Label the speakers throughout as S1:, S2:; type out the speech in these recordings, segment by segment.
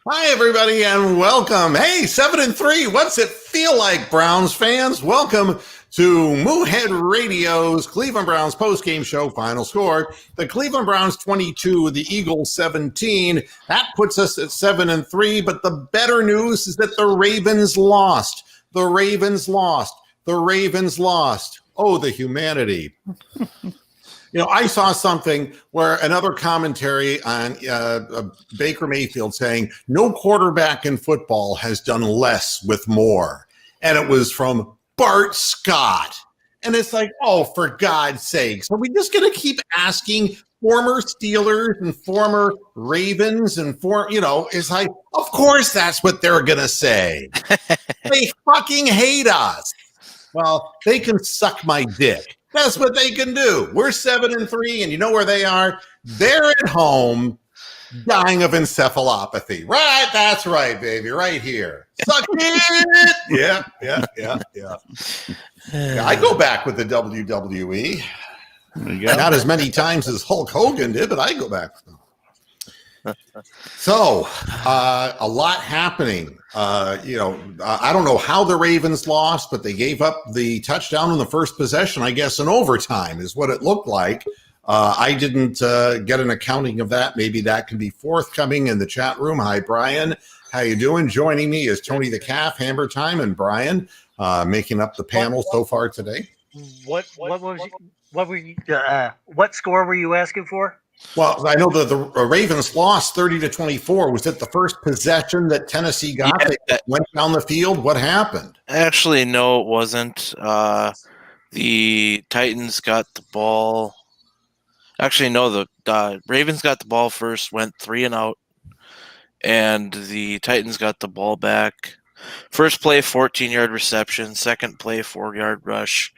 S1: Hi, everybody, and welcome. Hey, 7-3. What's it feel like, Browns fans? Welcome to Moohead Radio's Cleveland Browns postgame show. Final score: the Cleveland Browns 22, the Eagles 17. That puts us at 7-3. But the better news is that the Ravens lost. The Ravens lost. The Ravens lost. Oh, the humanity. You know, I saw something where another commentary on Baker Mayfield saying no quarterback in football has done less with more. And it was from Bart Scott. And it's like, oh, for God's sakes, are we just going to keep asking former Steelers and former Ravens and it's like, of course that's what they're going to say. They fucking hate us. Well, they can suck my dick. That's what they can do. We're 7-3, and you know where they are? They're at home dying of encephalopathy. Right, that's right, baby, right here. Suck it! Yeah. I go back with the WWE. Not as many times as Hulk Hogan did, but I go back. So, a lot happening. I don't know how the Ravens lost, but they gave up the touchdown in the first possession, I guess, in overtime is what it looked like. I didn't get an accounting of that. Maybe that can be forthcoming in the chat room. Hi, Brian. How you doing? Joining me is Tony the Calf, Hammer Time, and Brian making up the panel so far today.
S2: What score were you asking for?
S1: Well, I know the Ravens lost 30-24. Was it the first possession that Tennessee got?
S3: Yeah,
S1: they went down the field. What happened?
S3: Actually, no, it wasn't. The Titans got the ball. Actually, no, the Ravens got the ball first, went 3 and out, and the Titans got the ball back. First play, 14-yard reception. Second play, 4-yard rush.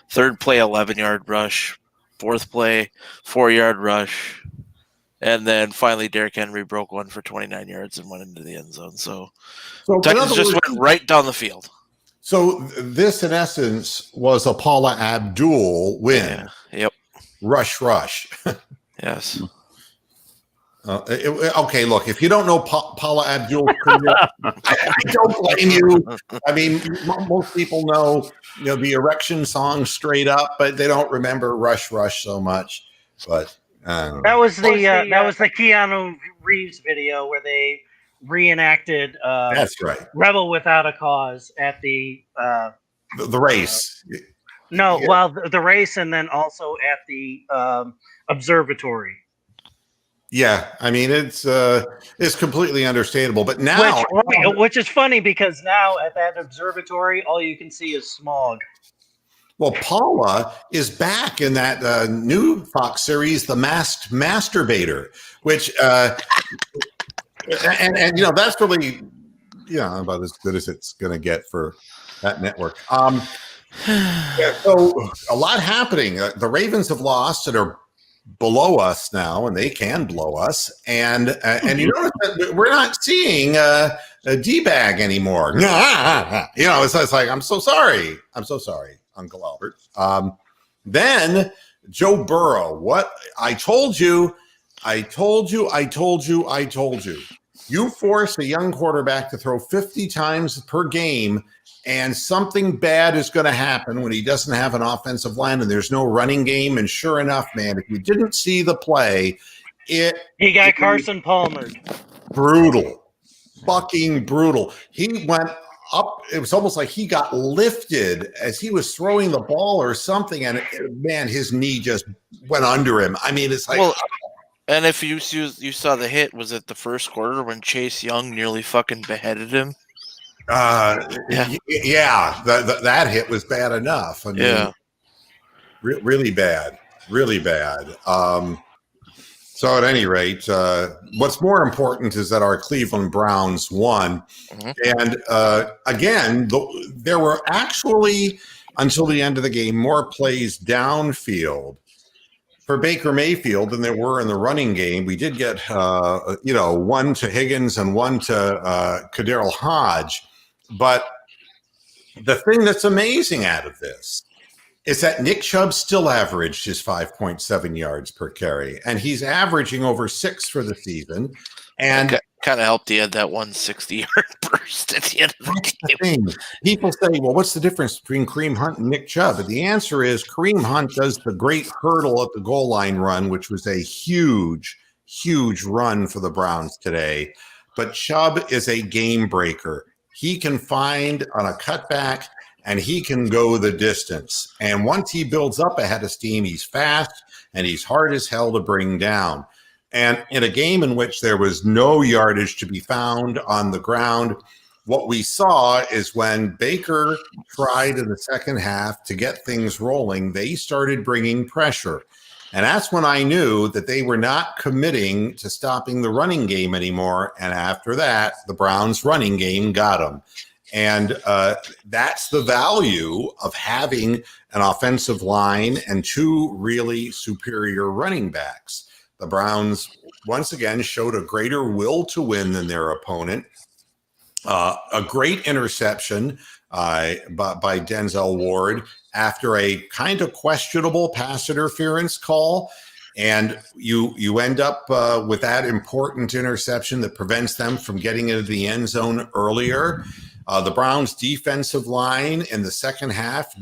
S3: Third play, 11-yard rush. Fourth play, 4-yard rush. And then finally, Derrick Henry broke one for 29 yards and went into the end zone. So Titans just went right down the field.
S1: So this, in essence, was a Paula Abdul win.
S3: Yeah. Yep.
S1: Rush.
S3: Yes.
S1: Okay, look, if you don't know Paula Abdul, I don't blame you. I mean, most people know, the erection song Straight Up, but they don't remember Rush so much. But
S2: that was the Keanu Reeves video where they reenacted
S1: that's right.
S2: Rebel Without a Cause at the
S1: race.
S2: The race, and then also at the observatory.
S1: Yeah, I mean it's completely understandable, but now
S2: which is funny because now at that observatory, all you can see is smog.
S1: Well, Paula is back in that new Fox series, The Masked Masturbator, which and that's really about as good as it's going to get for that network. So a lot happening. The Ravens have lost and are below us now, and they can blow us. And you notice that we're not seeing a D-bag anymore. It's like, I'm so sorry, Uncle Albert. Then Joe Burrow, what I told you. You force a young quarterback to throw 50 times per game, and something bad is going to happen when he doesn't have an offensive line and there's no running game. And sure enough, man, if you didn't see the play,
S2: he got Carson Palmered.
S1: Brutal. Fucking brutal. He went up. It was almost like he got lifted as he was throwing the ball or something. And man, his knee just went under him. I mean, it's like...
S3: Well, and if you saw the hit, was it the first quarter when Chase Young nearly fucking beheaded him?
S1: That hit was bad enough. I mean, really bad. So at any rate, what's more important is that our Cleveland Browns won. Mm-hmm. And again, there were actually, until the end of the game, more plays downfield for Baker Mayfield than there were in the running game. We did get, one to Higgins and one to Kaderl Hodge. But the thing that's amazing out of this is that Nick Chubb still averaged his 5.7 yards per carry, and he's averaging over 6 for the season. And
S3: kind of helped he had that 160-yard burst at the end of the game.
S1: People say, well, what's the difference between Kareem Hunt and Nick Chubb? And the answer is Kareem Hunt does the great hurdle at the goal line run, which was a huge run for the Browns today. But Chubb is a game breaker. He can find on a cutback, and he can go the distance. And once he builds up a head of steam, he's fast, and he's hard as hell to bring down. And in a game in which there was no yardage to be found on the ground, what we saw is when Baker tried in the second half to get things rolling, they started bringing pressure. And that's when I knew that they were not committing to stopping the running game anymore. And after that, the Browns' running game got them. And that's the value of having an offensive line and two really superior running backs. The Browns, once again, showed a greater will to win than their opponent. A great interception by Denzel Ward after a kind of questionable pass interference call. And you end up with that important interception that prevents them from getting into the end zone earlier. The Browns' defensive line in the second half,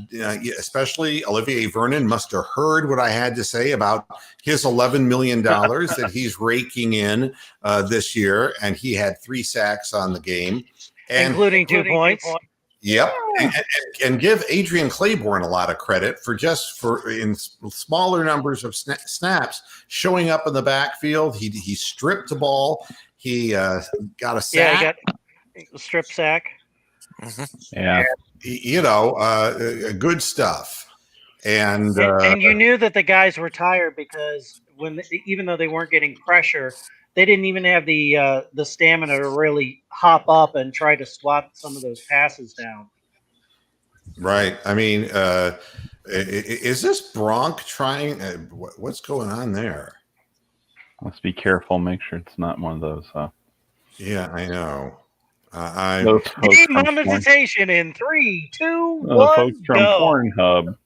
S1: especially Olivier Vernon, must have heard what I had to say about his $11 million that he's raking in this year, and he had 3 sacks on the game.
S2: Including 2 points.
S1: Yep. And give Adrian Claiborne a lot of credit for in smaller numbers of snaps showing up in the backfield. He stripped the ball. He got a sack.
S2: Yeah, he got a strip sack.
S4: Yeah.
S1: And, good stuff. And
S2: you knew that the guys were tired because even though they weren't getting pressure, they didn't even have the stamina to really hop up and try to swat some of those passes down.
S1: Right. I mean, is this Bronk trying? What's going on there?
S4: Let's be careful. Make sure it's not one of those.
S1: Yeah, I know.
S2: Demonetization in 3, 2, 1,
S4: the folks from
S2: go.
S4: Pornhub.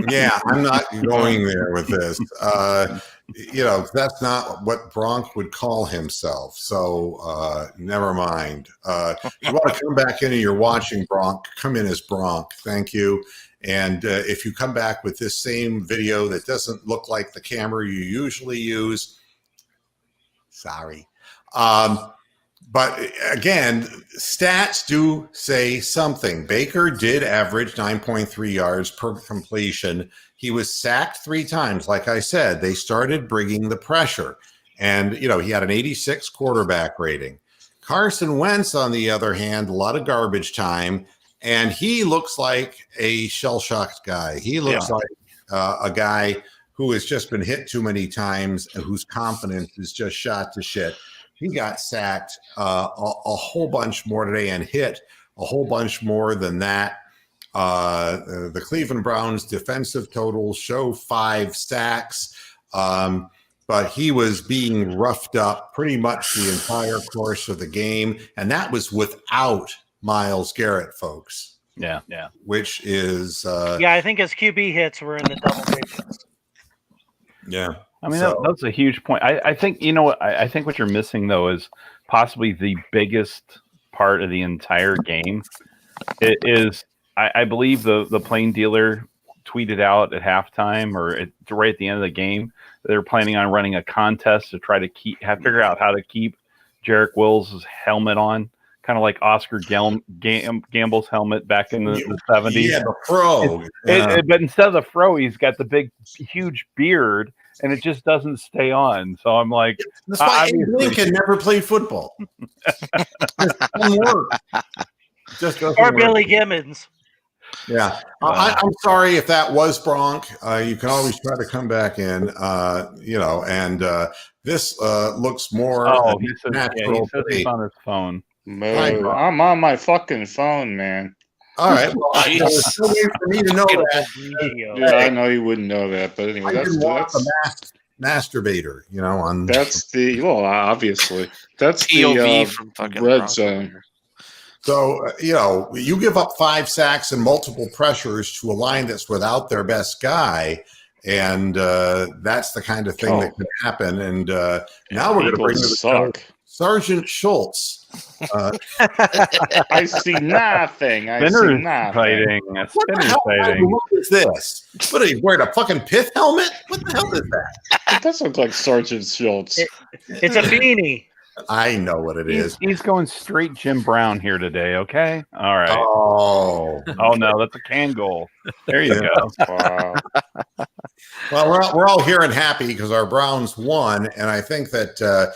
S1: Yeah, I'm not going there with this. That's not what Bronk would call himself. So never mind. You want to come back in and you're watching Bronk, come in as Bronk. Thank you. And if you come back with this same video that doesn't look like the camera you usually use, sorry. But again, stats do say something. Baker did average 9.3 yards per completion. He was sacked 3 times. Like I said, they started bringing the pressure. And, he had an 86 quarterback rating. Carson Wentz, on the other hand, a lot of garbage time. And he looks like a shell-shocked guy. He looks like a guy who has just been hit too many times and whose confidence is just shot to shit. He got sacked a whole bunch more today and hit a whole bunch more than that. The Cleveland Browns defensive totals show 5 sacks, but he was being roughed up pretty much the entire course of the game, and that was without Myles Garrett, folks.
S4: Yeah.
S1: Which is
S2: I think his QB hits were in the double digits.
S1: Yeah.
S4: I mean, that's a huge point. I think, I think what you're missing, though, is possibly the biggest part of the entire game. It is, I believe the plain dealer tweeted out at halftime or right at the end of the game that they're planning on running a contest to try to figure out how to keep Jarek Wills' helmet on, kind of like Oscar Gamble's helmet back in the 70s.
S1: Yeah, the fro.
S4: But instead of the fro, he's got the big, huge beard. And it just doesn't stay on. So I'm like,
S1: that's why Abe Lincoln never played football. Just doesn't work.
S2: Billy Gibbons.
S1: Yeah. I'm sorry if that was Bronk. You can always try to come back in, and this looks more natural.
S4: He says he's on his phone.
S5: Man, I'm on my fucking phone, man.
S1: All right. Well, there's no way for me to know that.
S5: Yeah, I know you wouldn't know that, but anyway, that's
S1: a masturbator, on
S5: obviously that's
S3: POV
S5: the
S3: from fucking
S5: red zone.
S1: So, you give up 5 sacks and multiple pressures to a line that's without their best guy, and that's the kind of thing that could happen. And now we're going to bring to the show Sergeant Schultz.
S5: I see nothing. I see
S4: Spinner
S5: nothing.
S4: fighting.
S1: What the
S4: Spinner
S1: hell
S4: fighting.
S1: what is this? What are you wearing, a fucking pith helmet? What the hell is that?
S5: It does look like Sergeant Schultz.
S2: It's a beanie.
S1: I know what it is.
S4: He's going straight Jim Brown here today, okay? All right.
S1: Oh.
S4: Oh, no, that's a can goal. There you go.
S5: Wow.
S1: Well, we're all here and happy because our Browns won, and I think that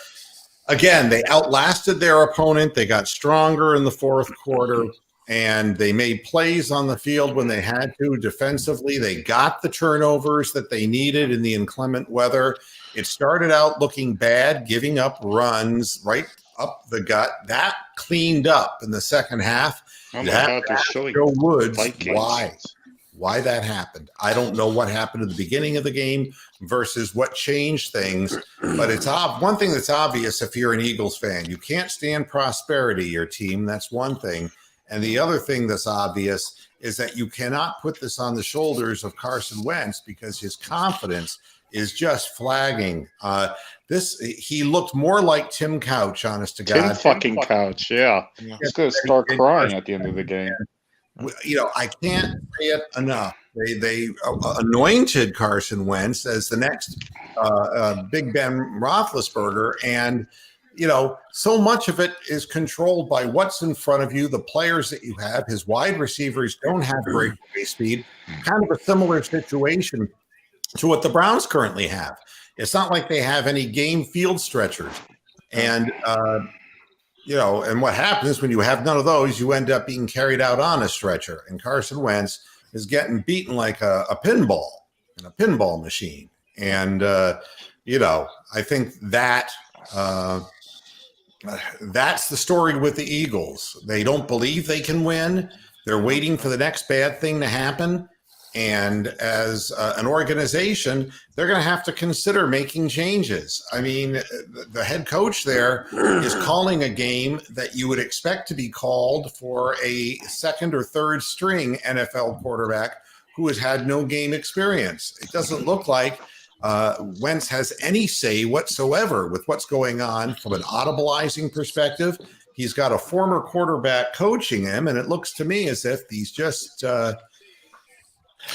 S1: again they outlasted their opponent. They got stronger in the fourth quarter, and they made plays on the field when they had to. Defensively, they got the turnovers that they needed in the inclement weather. It started out looking bad, giving up runs right up the gut. That cleaned up in the second half.
S5: I'm
S1: You have
S5: about to show you.
S1: Joe Woods,
S5: Vikings.
S1: why that happened. I don't know what happened at the beginning of the game versus what changed things, but it's one thing that's obvious if you're an Eagles fan. You can't stand prosperity, your team. That's one thing. And the other thing that's obvious is that you cannot put this on the shoulders of Carson Wentz because his confidence is just flagging. He looked more like Tim Couch, honest to God.
S5: Tim fucking Couch, yeah. He's going to start crying at the end of the game.
S1: I can't say it enough. They anointed Carson Wentz as the next Big Ben Roethlisberger, and so much of it is controlled by what's in front of you, the players that you have. His wide receivers don't have breakaway speed. Kind of a similar situation to what the Browns currently have. It's not like they have any game field stretchers, and and what happens when you have none of those, you end up being carried out on a stretcher. And Carson Wentz is getting beaten like a pinball in a pinball machine. And, I think that that's the story with the Eagles. They don't believe they can win. They're waiting for the next bad thing to happen. And as an organization, they're going to have to consider making changes. I mean, the head coach there is calling a game that you would expect to be called for a second or third string NFL quarterback who has had no game experience. It doesn't look like Wentz has any say whatsoever with what's going on from an audibilizing perspective. He's got a former quarterback coaching him, and it looks to me as if he's just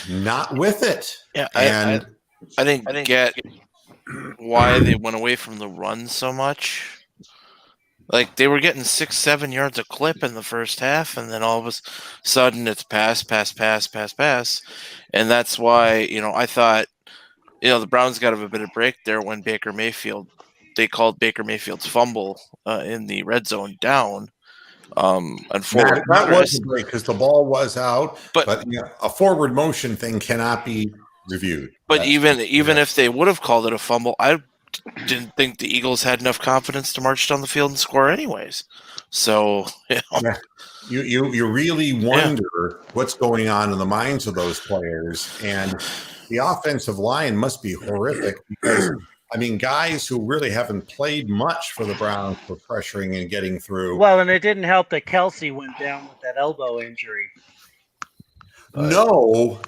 S1: not with it.
S3: Yeah, I didn't get why they went away from the run so much. Like, they were getting 6-7 yards a clip in the first half, and then all of a sudden it's pass. And that's why, I thought, the Browns got a bit of break there when they called Baker Mayfield's fumble in the red zone down.
S1: That was a break because the ball was out, but a forward motion thing cannot be reviewed.
S3: But even if they would have called it a fumble, I didn't think the Eagles had enough confidence to march down the field and score anyways. So
S1: you really wonder what's going on in the minds of those players, and the offensive line must be horrific because guys who really haven't played much for the Browns were pressuring and getting through.
S2: Well, and it didn't help that Kelsey went down with that elbow injury.
S1: No,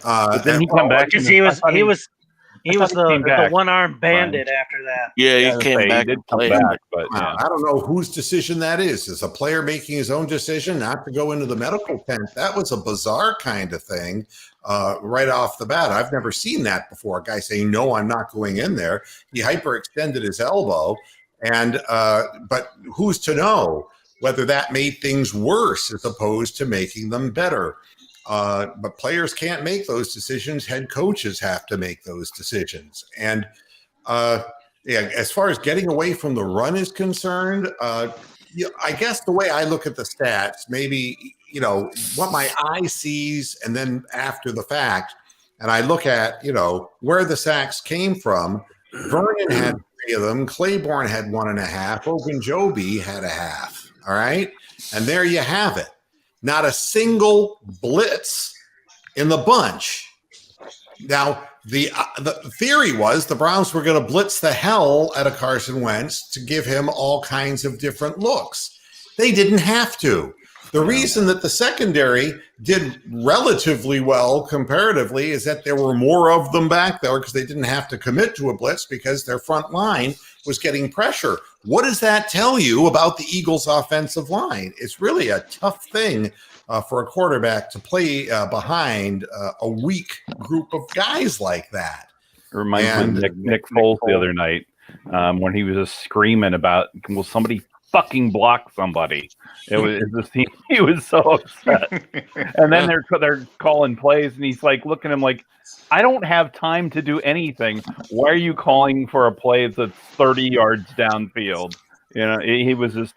S4: didn't he come back?
S2: Because he was the one-armed bandit after that.
S3: Yeah, he came back.
S4: He did come back, but
S1: I don't know whose decision that is. Is a player making his own decision not to go into the medical tent? That was a bizarre kind of thing right off the bat. I've never seen that before. A guy saying, no, I'm not going in there. He hyperextended his elbow. And but who's to know whether that made things worse as opposed to making them better? But players can't make those decisions. Head coaches have to make those decisions. And as far as getting away from the run is concerned, I guess the way I look at the stats, maybe, what my eye sees and then after the fact, and I look at, where the sacks came from. Vernon had 3 of them. Claiborne had 1.5. Ogunjobi had 0.5. All right. And there you have it. Not a single blitz in the bunch. Now, the theory was the Browns were going to blitz the hell out of Carson Wentz to give him all kinds of different looks. They didn't have to. The reason that the secondary did relatively well comparatively is that there were more of them back there because they didn't have to commit to a blitz because their front line was getting pressure. What does that tell you about the Eagles' offensive line? It's really a tough thing for a quarterback to play behind a weak group of guys like that.
S4: It reminds me of Nick Foles the other night when he was just screaming about, will somebody fucking block somebody? It was just, he was so upset. And then they're calling plays, and he's like looking at him like, I don't have time to do anything. Why are you calling for a play that's 30 yards downfield? He was just,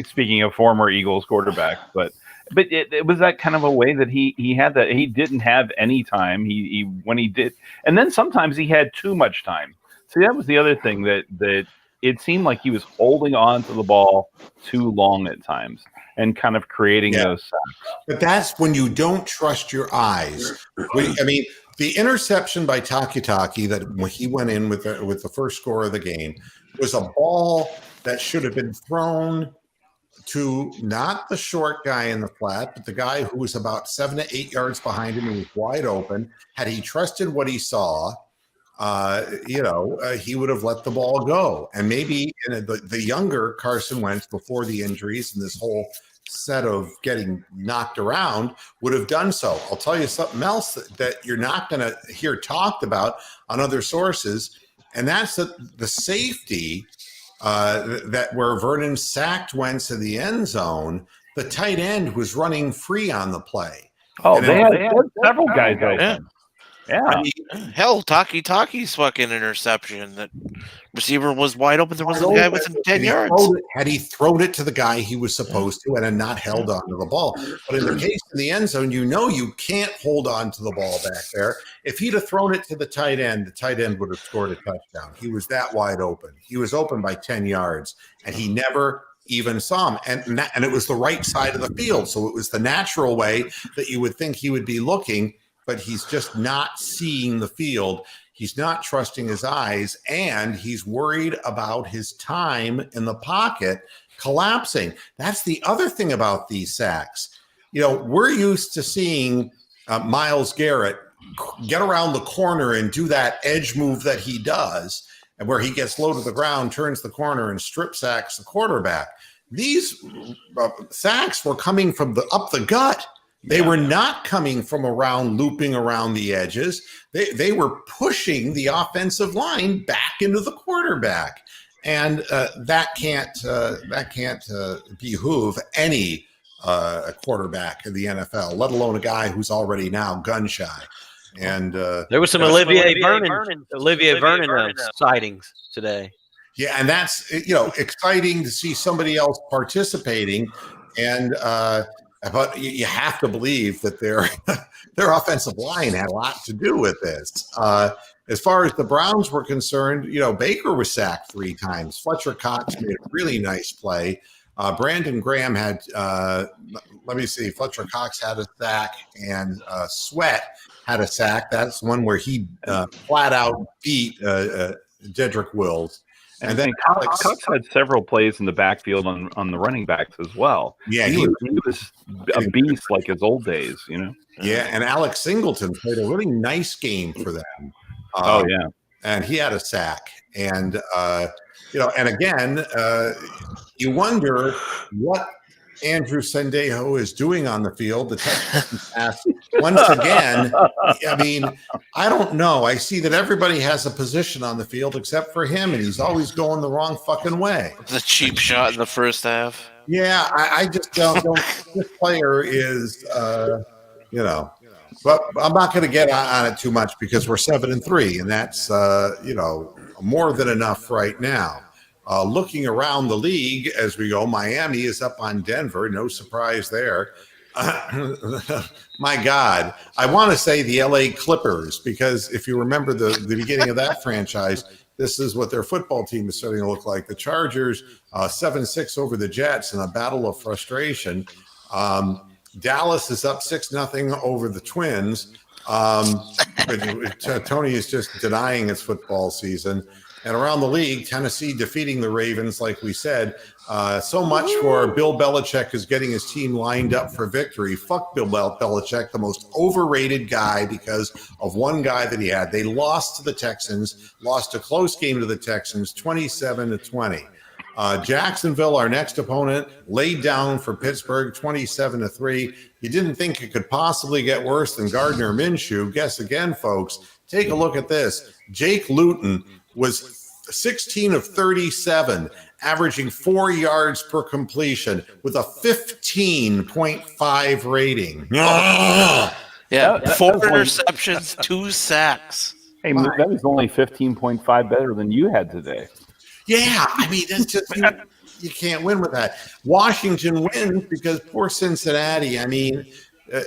S4: speaking of former Eagles quarterback, but it was that kind of a way that he had that. He didn't have any time. He when he did, and then sometimes he had too much time. See, that was the other thing that it seemed like he was holding on to the ball too long at times and kind of creating those sacks.
S1: But that's when you don't trust your eyes. I mean, the interception by Takitaki that when he went in with the first score of the game was a ball that should have been thrown to not the short guy in the flat, but the guy who was about 7 to 8 yards behind him and was wide open. Had he trusted what he saw, he would have let the ball go. And maybe the younger Carson Wentz before the injuries and this whole set of getting knocked around would have done so. I'll tell you something else that you're not going to hear talked about on other sources, and that's the safety that where Vernon sacked Wentz in the end zone. The tight end was running free on the play.
S4: Oh, they had several guys open. Yeah.
S3: I mean, hell, Taki's fucking interception. That receiver was wide open. There was a guy within 10 yards.
S1: Had he thrown it to the guy he was supposed to and had not held on to the ball. But in the case in the end zone, you can't hold on to the ball back there. If he'd have thrown it to the tight end would have scored a touchdown. He was that wide open. He was open by 10 yards, and he never even saw him. And it was the right side of the field. So it was the natural way that you would think he would be looking, but he's just not seeing the field. He's not trusting his eyes, and he's worried about his time in the pocket collapsing. That's the other thing about these sacks. We're used to seeing Myles Garrett get around the corner and do that edge move that he does, and where he gets low to the ground, turns the corner, and strip sacks the quarterback. These sacks were coming from up the gut. They were not coming from looping around the edges. They were pushing the offensive line back into the quarterback, and that can't behoove any quarterback in the NFL, let alone a guy who's already now gun shy. And
S6: there was some Olivier Vernon sightings today.
S1: Yeah, and that's exciting to see somebody else participating, and. But you have to believe that their offensive line had a lot to do with this. As far as the Browns were concerned, Baker was sacked 3 times. Fletcher Cox made a really nice play. Brandon Graham had, Fletcher Cox had a sack, and Sweat had a sack. That's one where he flat out beat Jedrick Wills.
S4: And then Cox had several plays in the backfield on the running backs as well.
S1: Yeah,
S4: he was a beast like his old days,
S1: Yeah, and Alex Singleton played a really nice game for them. And he had a sack, and and again, you wonder what Andrew Sendejo is doing on the field. The touchdown pass once again. I mean, I don't know. I see that everybody has a position on the field except for him, and he's always going the wrong fucking way.
S3: The cheap shot in the first half.
S1: Yeah, I just don't. This player is, But I'm not going to get on it too much because we're 7-3, and that's more than enough right now. Looking around the league as we go, Miami is up on Denver. No surprise there. My God, I want to say the LA Clippers, because if you remember the beginning of that franchise, this is what their football team is starting to look like. The Chargers 7-6 over the Jets in a battle of frustration. Dallas is up 6-0 over the Twins. Tony is just denying its football season. And around the league, Tennessee defeating the Ravens, like we said. So much for Bill Belichick is getting his team lined up for victory. Fuck Bill Belichick, the most overrated guy because of one guy that he had. They lost to the Texans, lost a close game to the Texans, 27-20. Jacksonville, our next opponent, laid down for Pittsburgh 27-3. You didn't think it could possibly get worse than Gardner Minshew. Guess again, folks. Take a look at this. Jake Luton was 16 of 37, averaging 4 yards per completion with a 15.5 rating.
S3: Yeah,
S4: That
S3: 4
S4: was only-
S3: interceptions, 2 sacks.
S4: Hey, that was only 15.5 better than you had today.
S1: Yeah, I mean, that's just you can't win with that. Washington wins because poor Cincinnati. I mean,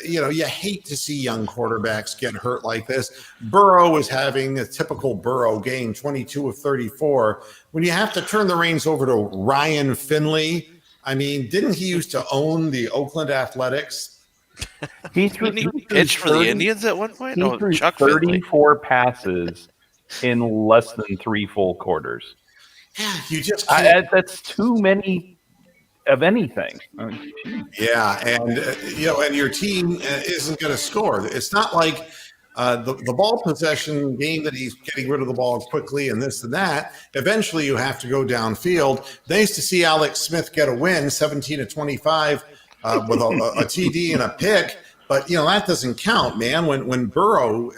S1: you hate to see young quarterbacks get hurt like this. Burrow is having a typical Burrow game, 22 of 34. When you have to turn the reins over to Ryan Finley, I mean, didn't he used to own the Oakland Athletics?
S4: He
S3: Didn't he pitch for the Indians at one point?
S4: He
S3: No,
S4: threw
S3: Chuck Finley.
S4: 34 passes in less than 3 full quarters.
S1: Yeah, you just can't.
S4: That's too many of anything.
S1: Yeah, and and your team isn't going to score. It's not like the ball possession game that he's getting rid of the ball quickly and this and that. Eventually, you have to go downfield. Nice to see Alex Smith get a win, 17-25 with a TD and a pick. But that doesn't count, man. When Burrow,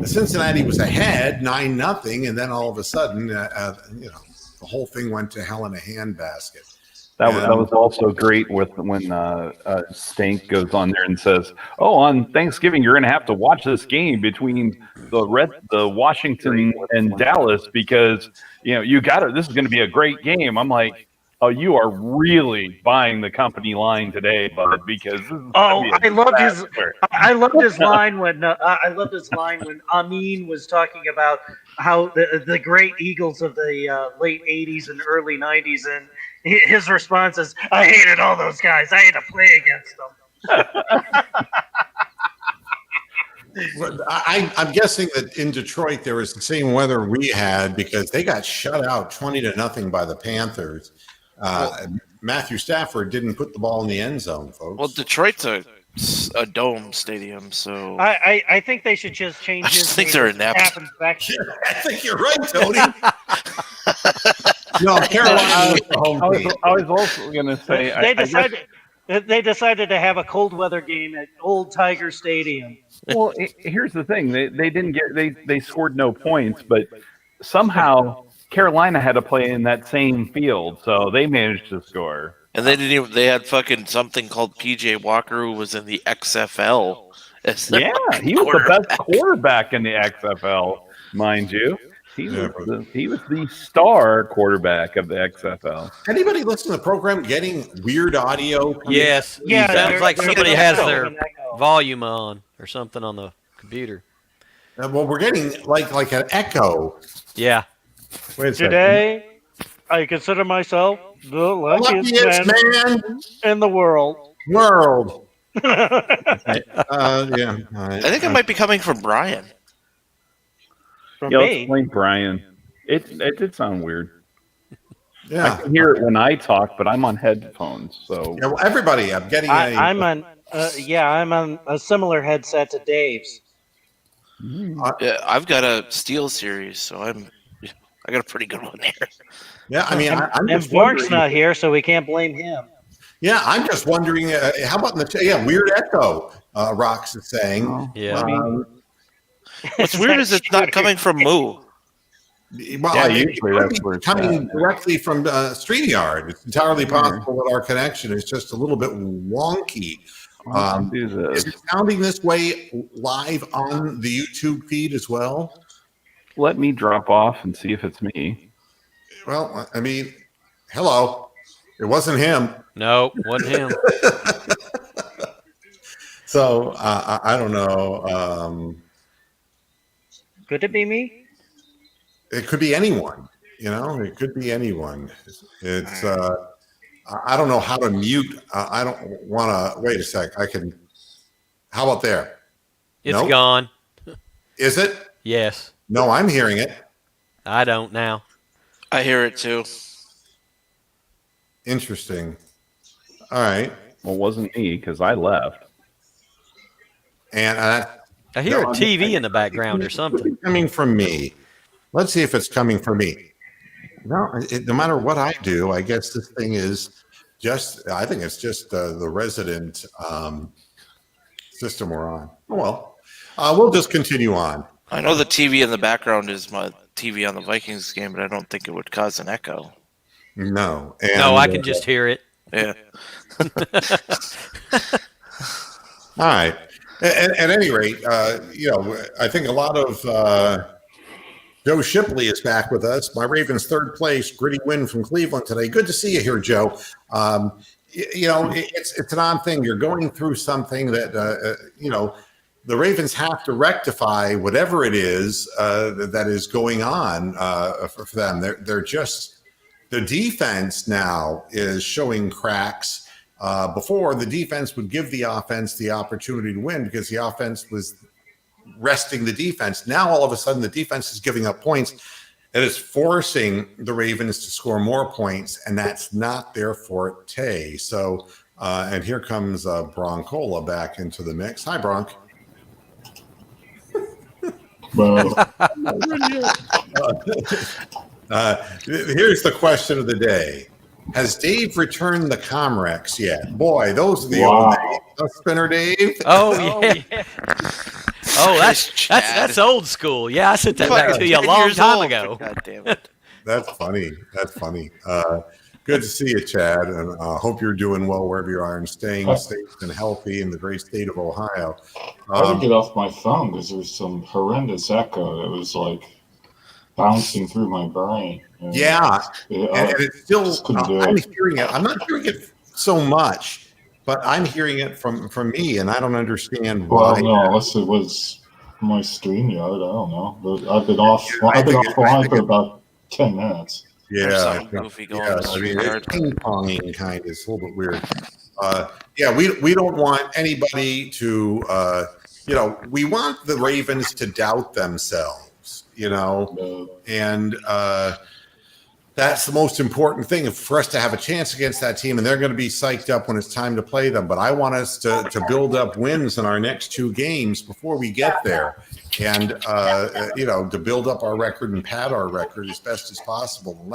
S1: Cincinnati was ahead 9-0, and then all of a sudden, the whole thing went to hell in a handbasket.
S4: That was also great when Stank goes on there and says, "Oh, on Thanksgiving you're going to have to watch this game between the Washington and Dallas because you got it. This is going to be a great game." I'm like, "Oh, you are really buying the company line today, bud." Because
S2: I loved his line when Amin was talking about how the great Eagles of the late '80s and early '90s, and his response is, "I hated all those guys. I had to play against them."
S1: I'm guessing that in Detroit there was the same weather we had because they got shut out 20-0 by the Panthers. Matthew Stafford didn't put the ball in the end zone, folks.
S3: Well, Detroit's a dome stadium, so
S2: I think they should just change.
S3: I just think they're inept.
S1: I think you're right, Tony. No, Carolina was the home team.
S4: I was also going to say
S2: they decided to have a cold weather game at Old Tiger Stadium.
S4: Well, here's the thing: they didn't get they scored no points, but somehow Carolina had to play in that same field, so they managed to score.
S3: And they had fucking something called PJ Walker who was in the XFL.
S4: Yeah, he was the best quarterback in the XFL, mind you. He was the star quarterback of the XFL.
S1: Anybody listen to the program getting weird audio?
S6: Yes.
S2: Yeah,
S6: Sounds like somebody has their
S2: an echo.
S6: volume on or something on the computer.
S1: Well, we're getting like an echo.
S6: Yeah.
S1: Wait a second.
S2: Today, I consider myself the luckiest
S1: Luckiest
S2: man
S1: man
S2: in the world.
S1: yeah.
S3: I think it might be coming from Brian.
S2: From
S4: Yeah, let's
S2: me.
S4: blame Brian. It did sound weird. I
S1: Yeah.
S4: can hear it when I talk, but I'm on headphones, so
S1: Yeah, well, everybody, I'm getting
S2: I'm on a similar headset to Dave's.
S3: Yeah, I've got a Steel series, so I got a pretty good one there.
S1: Yeah, I mean, I'm
S2: And
S1: just
S2: Mark's
S1: wondering.
S2: not here, so we can't blame him.
S1: Yeah, I'm just wondering. How about in the weird echo? Rox is saying.
S6: Yeah.
S3: What's weird is it's not coming from Moo.
S1: Well,
S4: Yeah,
S1: I mean,
S4: usually
S1: it could
S4: that's
S1: be
S4: where it's
S1: coming
S4: at.
S1: directly from StreamYard. It's entirely possible that our connection is just a little bit wonky.
S4: let's do
S1: Is
S4: this.
S1: it sounding this way live on the YouTube feed as well?
S4: Let me drop off and see if it's me.
S1: Well, I mean, hello. It wasn't him.
S6: No, wasn't him.
S1: So I don't know.
S2: Could it be me?
S1: It could be anyone. It could be anyone. It's I don't know how to mute. I don't want to. Wait a sec. I can. How about there?
S6: It's
S1: Nope.
S6: gone.
S1: Is it?
S6: Yes.
S1: No, I'm hearing it.
S6: I don't now.
S3: I hear it too.
S1: Interesting. All right.
S4: Well, it wasn't me because I left.
S1: And
S6: I hear
S1: No,
S6: a TV in the background or something.
S1: coming from me. Let's see if it's coming from me. No, no matter what I do, I guess this thing is I think it's just the resident system we're on. Oh, well, we'll just continue on.
S3: I know the TV in the background is my TV on the Vikings game, but I don't think it would cause an echo.
S1: No.
S6: No, I can just hear it.
S3: Yeah.
S1: All right. At any rate, I think a lot of Joe Shipley is back with us. My Ravens' third place, gritty win from Cleveland today. Good to see you here, Joe. It's an odd thing. You're going through something that the Ravens have to rectify whatever it is that is going on for them. They're just the defense now is showing cracks. Before, the defense would give the offense the opportunity to win because the offense was resting the defense. Now, all of a sudden, the defense is giving up points, and it's forcing the Ravens to score more points, and that's not their forte. So, and here comes Broncola back into the mix. Hi, Bronk. Here's the question of the day. Has Dave returned the Comrex yet? Boy, those are the old days. Spinner Dave.
S6: Oh, yeah. Oh, that's old school. Yeah, I sent that back to you a long time ago.
S3: God damn it.
S1: That's funny. Good to see you, Chad, and hope you're doing well wherever you are and staying safe and healthy in the great state of Ohio.
S5: I had to get off my phone because there was some horrendous echo that was like bouncing through my brain. And
S1: and it's still, I'm hearing it. I'm not hearing it so much, but I'm hearing it from me, and I don't understand why.
S5: Well, no, unless it was my StreamYard, I don't know. But I've been offline for about 10 minutes.
S1: Yeah, goofy going it's ping-ponging kind of. It's a little bit weird. We don't want anybody to, we want the Ravens to doubt themselves, and that's the most important thing for us to have a chance against that team, and they're going to be psyched up when it's time to play them. But I want us to build up wins in our next two games before we get there, and to build up our record and pad our record as best as possible. And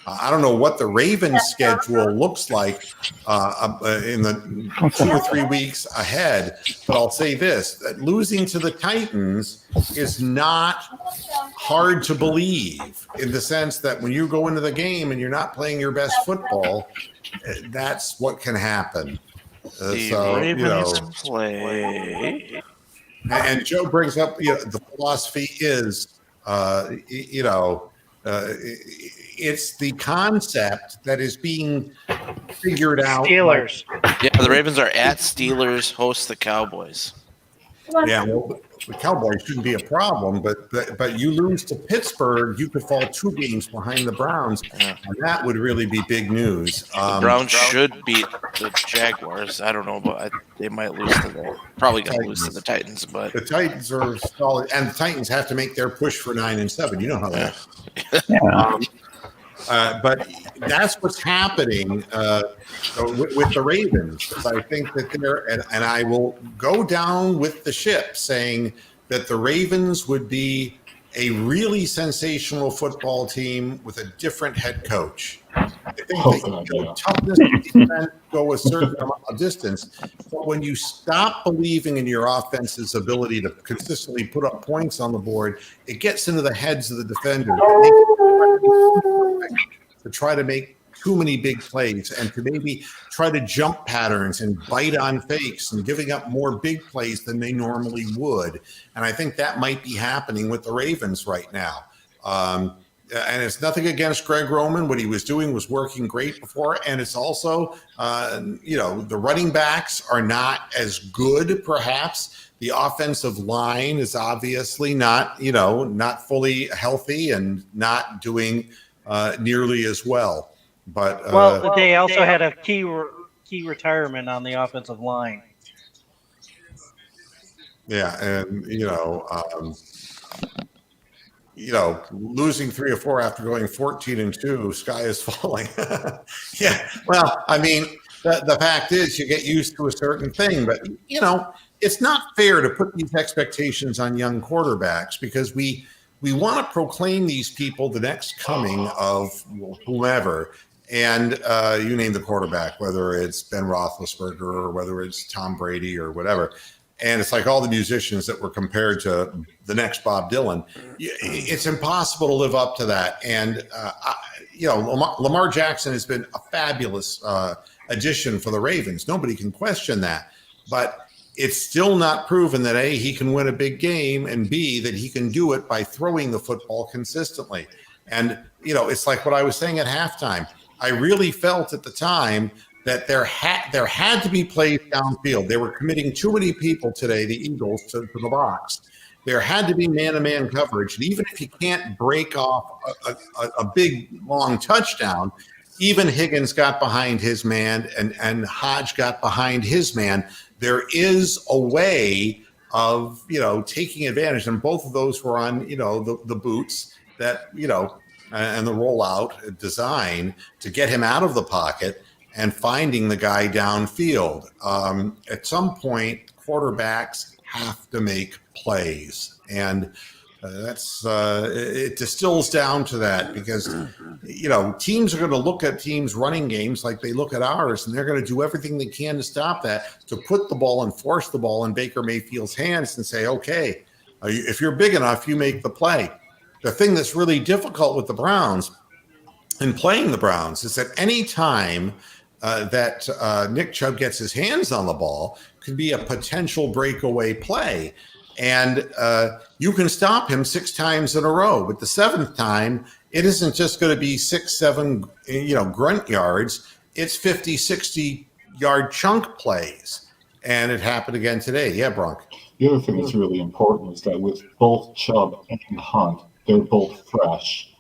S1: I don't know what the Ravens schedule looks like in the 2 or 3 weeks ahead, but I'll say this, that losing to the Titans is not hard to believe in the sense that when you go into the game and you're not playing your best football, that's what can happen.
S3: Ravens play.
S1: And Joe brings up, the philosophy is, it's the concept that is being figured out.
S2: Steelers.
S3: Yeah, the Ravens are at Steelers, host the Cowboys.
S1: Yeah, well, the Cowboys shouldn't be a problem, but you lose to Pittsburgh, you could fall 2 games behind the Browns, and that would really be big news.
S3: The Browns should beat the Jaguars. I don't know, but they might lose to the probably going to lose to the Titans. But
S1: the Titans are solid, and the Titans have to make their push for 9-7. You know how that is. But that's what's happening with the Ravens. I think that and I will go down with the ship saying that the Ravens would be a really sensational football team with a different head coach. I think toughness can go a certain amount of distance, but when you stop believing in your offense's ability to consistently put up points on the board, it gets into the heads of the defenders. To try to make too many big plays and to maybe try to jump patterns and bite on fakes and giving up more big plays than they normally would. And I think that might be happening with the Ravens right now. And it's nothing against Greg Roman. What he was doing was working great before. And it's also, the running backs are not as good, perhaps. The offensive line is obviously not fully healthy and not doing nearly as well. But
S2: they also had a key retirement on the offensive line.
S1: Yeah, and losing 3 or 4 after going 14-2, sky is falling. Yeah, well, I mean, the fact is you get used to a certain thing, but it's not fair to put these expectations on young quarterbacks because we we want to proclaim these people the next coming of whomever. And you name the quarterback, whether it's Ben Roethlisberger or whether it's Tom Brady or whatever. And it's like all the musicians that were compared to the next Bob Dylan. It's impossible to live up to that. And, Lamar Jackson has been a fabulous addition for the Ravens. Nobody can question that. But it's still not proven that A, he can win a big game, and B, that he can do it by throwing the football consistently. And, it's like what I was saying at halftime. I really felt at the time that there had to be plays downfield. They were committing too many people today, the Eagles, to the box. There had to be man-to-man coverage. And even if you can't break off a big, long touchdown, even Higgins got behind his man and Hodge got behind his man. There is a way of, taking advantage. And both of those were on, the boots that, and the rollout design to get him out of the pocket and finding the guy downfield. At some point, quarterbacks have to make plays. And it distills down to that because, teams are going to look at teams' running games like they look at ours, and they're going to do everything they can to stop that, to put the ball and force the ball in Baker Mayfield's hands and say, okay, if you're big enough, you make the play. The thing that's really difficult with the Browns and playing the Browns is that any time that Nick Chubb gets his hands on the ball could be a potential breakaway play. And you can stop him 6 times in a row. But the 7th time, it isn't just going to be 6, 7, grunt yards. It's 50, 60-yard chunk plays. And it happened again today. Yeah, Bronk.
S5: The other thing that's really important is that with both Chubb and Hunt, they're both fresh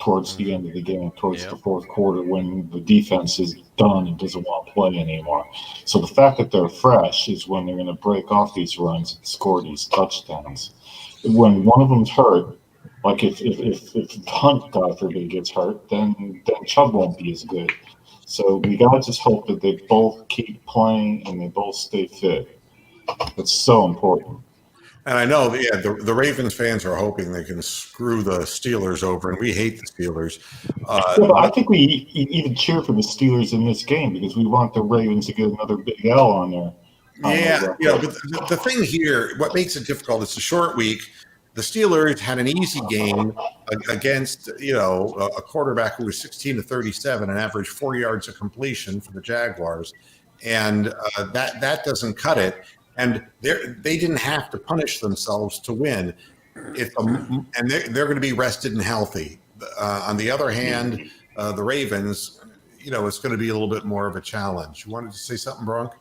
S5: towards the end of the game, towards the fourth quarter, when the defense is done and doesn't want to play anymore. So the fact that they're fresh is when they're going to break off these runs and score these touchdowns. When one of them's hurt, like if Hunt, God forbid, gets hurt, then Chubb won't be as good. So we got to just hope that they both keep playing and they both stay fit. That's so important.
S1: And I know, the Ravens fans are hoping they can screw the Steelers over, and we hate the Steelers.
S5: I think we even cheer for the Steelers in this game because we want the Ravens to get another big L on there.
S1: But the thing here, what makes it difficult, it's a short week. The Steelers had an easy game against, a quarterback who was 16 to 37 and averaged 4 yards of completion for the Jaguars. And that doesn't cut it. And they didn't have to punish themselves to win. And they're going to be rested and healthy. On the other hand, the Ravens, it's going to be a little bit more of a challenge. You wanted to say something, Bronk?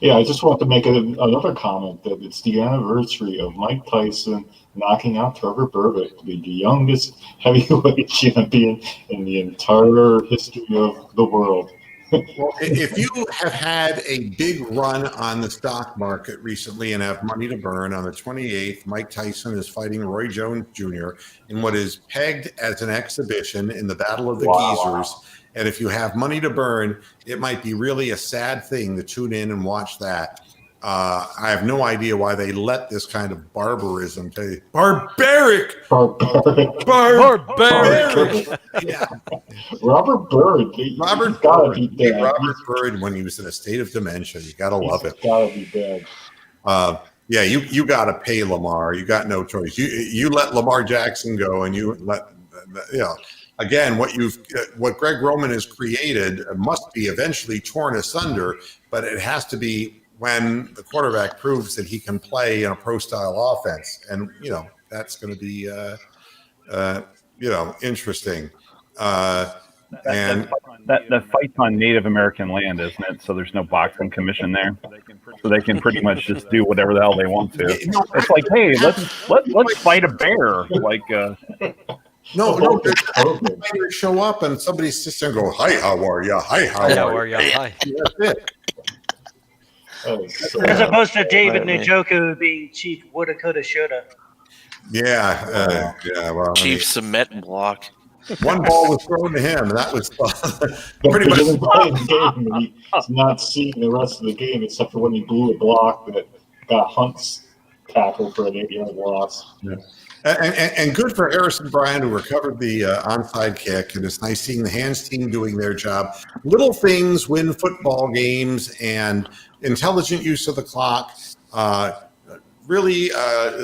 S5: Yeah, I just want to make another comment that it's the anniversary of Mike Tyson knocking out Trevor Berbick to be the youngest heavyweight champion in the entire history of the world.
S1: Well, if you have had a big run on the stock market recently and have money to burn, on the 28th, Mike Tyson is fighting Roy Jones Jr. in what is pegged as an exhibition in the Battle of the Geezers. And if you have money to burn, it might be really a sad thing to tune in and watch that. I have no idea why they let this kind of barbarism take. Barbaric. Yeah.
S5: Robert Byrd.
S1: Robert Byrd, when he was in a state of dementia. You got to love it.
S5: Got to be bad.
S1: You got to pay Lamar. You got no choice. You let Lamar Jackson go, and you let again what Greg Roman has created must be eventually torn asunder, but it has to be when the quarterback proves that he can play in a pro-style offense. And, that's going to be, interesting. And
S4: that fight's on Native American land, isn't it? So there's no boxing commission there. So they can pretty much just do whatever the hell they want to. It's like, hey, let's fight a bear. Like,
S1: no, fighters show up and somebody sits there and go, "Hi, how are you? Hi, how are you?"
S6: Hi.
S1: That's it.
S2: As opposed to David Njoku being Chief Woulda, Coulda, Shoulda.
S1: Yeah. Well,
S3: Chief Cement Block.
S1: One ball was thrown to him, and that was pretty much
S5: he's not seeing the rest of the game except for when he blew a block that got Hunt's tackle for an 8-yard loss.
S1: Yeah. And good for Harrison Bryant, who recovered the onside kick. And it's nice seeing the hands team doing their job. Little things win football games, and intelligent use of the clock. Really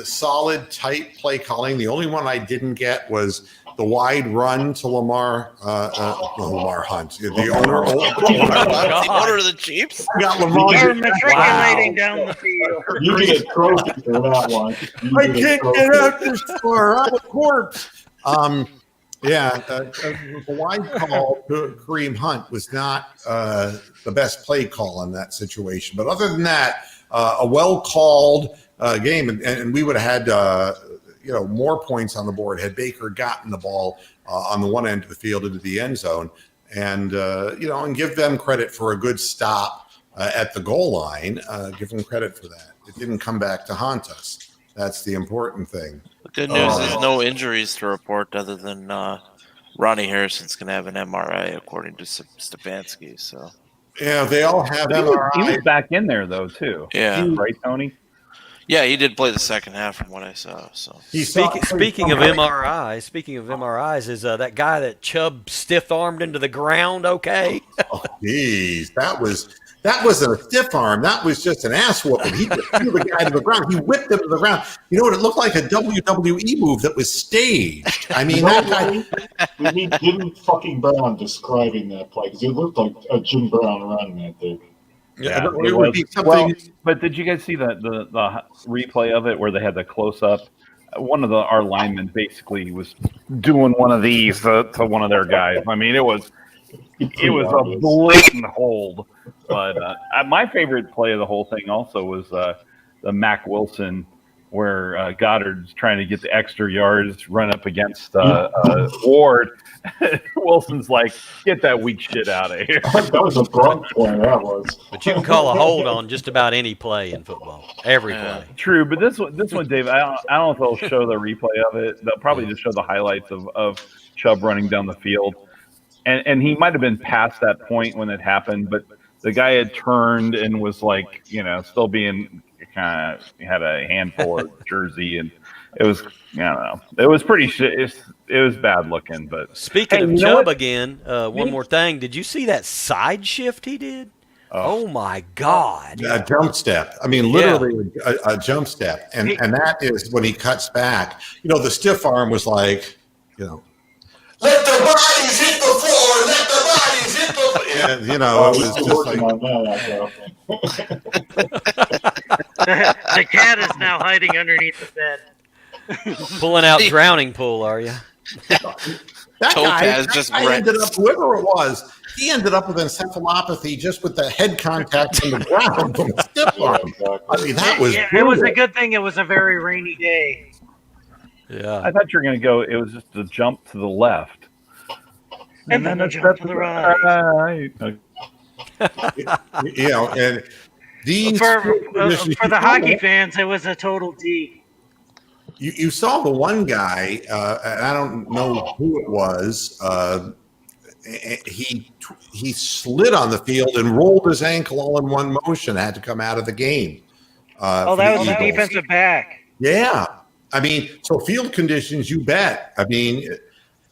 S1: solid, tight play calling. The only one I didn't get was the wide run to Lamar Hunt, the owner
S3: of the Chiefs.
S1: Got Lamar.
S2: You're matriculating down the field.
S5: You get a trophy for that one.
S1: I can't get out this far. I'm a corpse. The wide call to Kareem Hunt was not the best play call in that situation. But other than that, a well-called game, and we would have had more points on the board had Baker gotten the ball on the one end of the field into the end zone, and give them credit for a good stop at the goal line. Give them credit for that. It didn't come back to haunt us. That's the important thing.
S3: The good news is no injuries to report other than Ronnie Harrison's going to have an MRI, according to Stefanski. So
S1: yeah, they all have MRI.
S4: He was back in there, though, too.
S3: Yeah.
S4: Right, Tony?
S3: Yeah, he did play the second half from what I saw. So
S6: Speaking of MRIs, is that guy that Chubb stiff-armed into the ground okay?
S1: Oh, geez, that wasn't a stiff arm. That was just an ass whooping. He just threw the guy to the ground. He whipped him to the ground. You know what? It looked like a WWE move that was staged. I mean, that guy.
S5: We need Jim fucking Brown describing that play because it looked like a Jim Brown run that day.
S1: Yeah,
S4: it would be something. Well, but did you guys see the replay of it where they had the close up? One of our linemen basically was doing one of these to one of their guys. I mean, it was a blatant hold. But my favorite play of the whole thing also was the Mac Wilson, where Goddard's trying to get the extra yards, run up against Ward. Wilson's like, "Get that weak shit out of here."
S5: That was a broad play. That was.
S6: But you can call a hold on just about any play in football. Every play.
S4: True, but this one, Dave, I don't know if they'll show the replay of it. They'll probably just show the highlights of Chubb running down the field, and he might have been past that point when it happened, but the guy had turned and was like, still being kind of had a handful of jersey, and it was, I don't know, it was pretty shit. It was bad looking. But
S6: speaking of Chubb again, one more thing. Did you see that side shift he did? Oh my God!
S1: A jump step. I mean, literally a jump step, and that is when he cuts back. The stiff arm was like, let the bodies hit the floor. Let the bodies hit the floor. And, it was just like.
S2: The cat is now hiding underneath the bed.
S6: Pulling out drowning pool, are you?
S1: That guy ended up, whoever it was, he ended up with encephalopathy just with the head contact in the ground from a stiff arm. I mean, that was
S2: it was a good thing it was a very rainy day.
S6: Yeah.
S4: I thought you were going to go, it was just a jump to the left.
S2: And then a jump to the right.
S1: And these
S2: for the hockey fans, it was a total D.
S1: You saw the one guy, and I don't know who it was. He slid on the field and rolled his ankle all in one motion. Had to come out of the game.
S2: That was the defensive back.
S1: Yeah, I mean, so field conditions, you bet. I mean,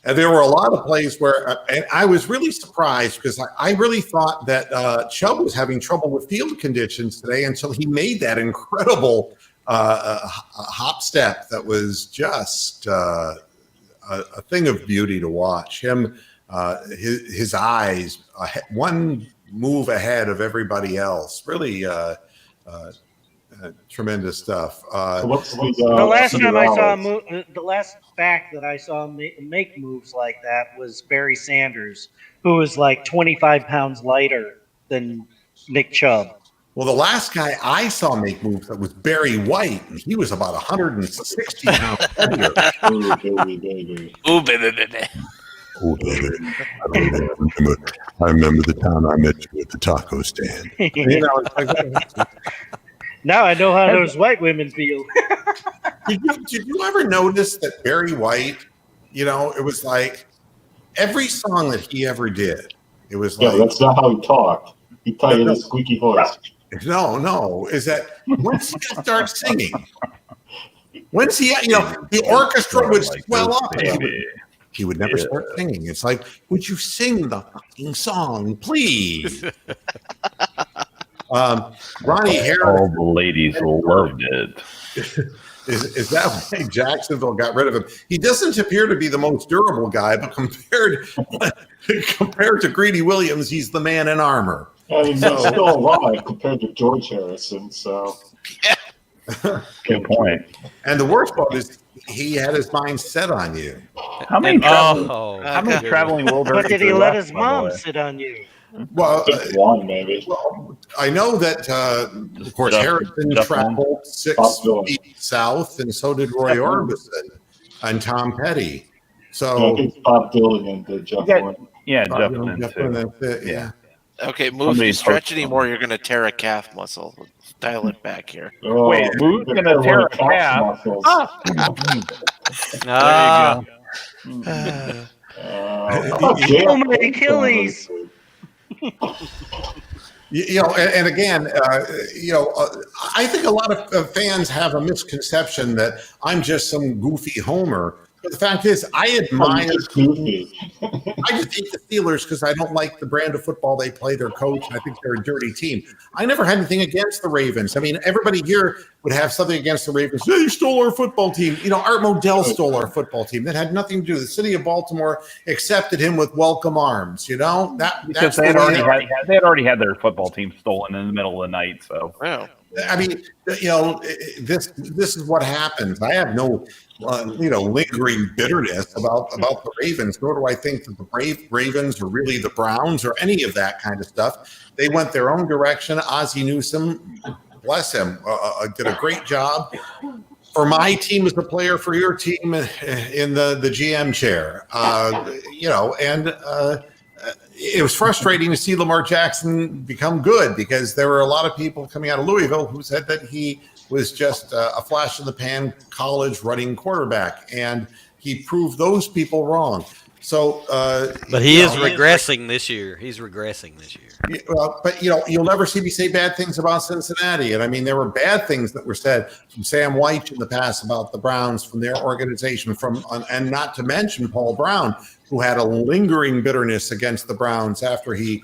S1: there were a lot of plays where, and I was really surprised because I really thought that Chubb was having trouble with field conditions today until he made that incredible hop step that was just a thing of beauty to watch. Him, his eyes, one move ahead of everybody else. Really tremendous stuff.
S2: The last time I saw the last back that I saw make moves like that was Barry Sanders, who was like 25 pounds lighter than Nick Chubb.
S1: Well, the last guy I saw make moves that was Barry White, and he was about 160 pounds heavier.
S3: Ooh, baby.
S1: Oh, baby. I remember the time I met you at the taco stand.
S2: Now I know how those white women feel.
S1: Did you ever notice that Barry White, it was like every song that he ever did, it was like.
S5: Yeah, that's not how he talked. He talked in a squeaky voice.
S1: No, is that once he starts singing, When's he at? The orchestra would swell up.
S4: Baby.
S1: He would never start singing. It's like, would you sing the fucking song, please? Ronnie Harris.
S4: All the ladies loved it.
S1: Is that why Jacksonville got rid of him? He doesn't appear to be the most durable guy, but compared to Greedy Williams, he's the man in armor.
S5: I mean, he's still alive compared to George Harrison. So,
S4: Good point.
S1: And the worst part is he had his mind set on you.
S4: How many traveling World
S2: But did he let his
S4: by the
S2: mom
S4: way?
S2: sit on you?
S1: Well,
S5: just one maybe.
S1: I know that, of course, Harrison traveled 6 feet south, and so did Roy Orbison and Tom Petty. So,
S5: I think Bob Dylan and Jeff Lynne.
S4: Yeah,
S1: Jeff
S4: definitely.
S1: Lynne, yeah.
S3: Okay, move. If you stretch anymore, you're going to tear a calf muscle. Dial it back here.
S5: Oh,
S4: Wait, who's going to tear a calf?
S6: Ah.
S2: Oh, my Achilles.
S1: And again, I think a lot of fans have a misconception that I'm just some goofy homer. But the fact is, I admire. I just hate the Steelers because I don't like the brand of football they play, their coach. I think they're a dirty team. I never had anything against the Ravens. I mean, everybody here would have something against the Ravens. They stole our football team. Art Modell stole our football team. That had nothing to do with it. The city of Baltimore accepted him with welcome arms.
S4: Because they had already had their football team stolen in the middle of the night. So,
S3: wow.
S1: I mean, this is what happens. I have no, lingering bitterness about the Ravens. Nor do I think that the Ravens are really the Browns or any of that kind of stuff. They went their own direction. Ozzie Newsome, bless him, did a great job for my team as a player, for your team in the GM chair. It was frustrating to see Lamar Jackson become good because there were a lot of people coming out of Louisville who said that he was just a flash in the pan college running quarterback, and he proved those people wrong. So,
S6: but he is regressing this year. He's regressing this year.
S1: Well, but you'll never see me say bad things about Cincinnati. And I mean, there were bad things that were said from Sam White in the past about the Browns, from their organization, and not to mention Paul Brown, who had a lingering bitterness against the Browns after he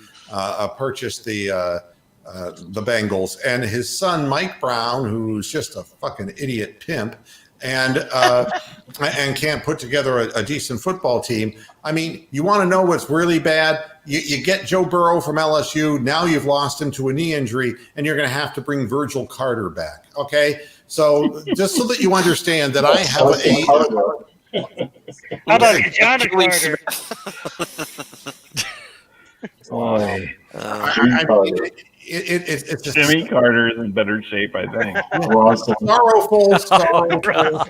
S1: purchased the Bengals, and his son Mike Brown, who's just a fucking idiot pimp, and can't put together a decent football team. I mean, you want to know what's really bad? You get Joe Burrow from LSU. Now you've lost him to a knee injury, and you're going to have to bring Virgil Carter back. Okay, so just so that you understand that I have
S2: How about John Carter?
S1: It's just
S4: Jimmy Carter is in better shape, I think.
S1: sorrowful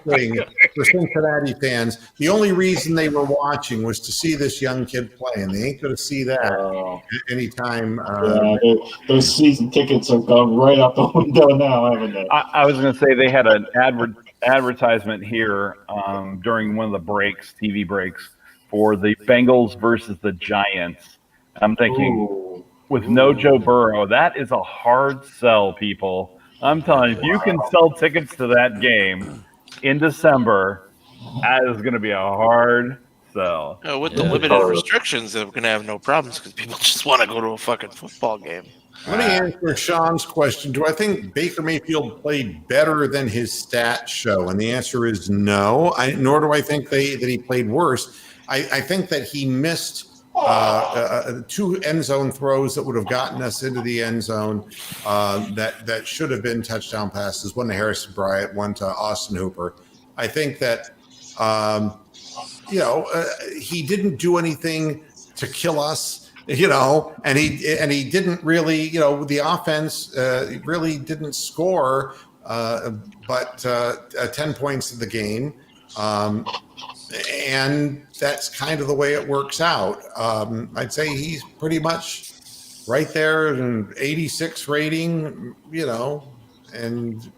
S1: thing for Cincinnati fans. The only reason they were watching was to see this young kid play, and they ain't going to see that anytime.
S5: Those season tickets have gone right out the window now, haven't they?
S4: I was going to say they had an advertisement here during one of the breaks, TV breaks, for the Bengals versus the Giants. I'm thinking, with no Joe Burrow, that is a hard sell, people. I'm telling you, if you can sell tickets to that game in December, that is going to be a hard sell.
S3: With the limited restrictions, they're going to have no problems because people just want to go to a fucking football game.
S1: Let me answer Sean's question. Do I think Baker Mayfield played better than his stats show? And the answer is no. Nor do I think that he played worse. I think that he missed 2 end zone throws that would have gotten us into the end zone that should have been touchdown passes. One to Harrison Bryant, one to Austin Hooper. I think that he didn't do anything to kill us, and he didn't really, the offense really didn't score, but 10 points in the game. And that's kind of the way it works out. I'd say he's pretty much right there, an 86 rating, and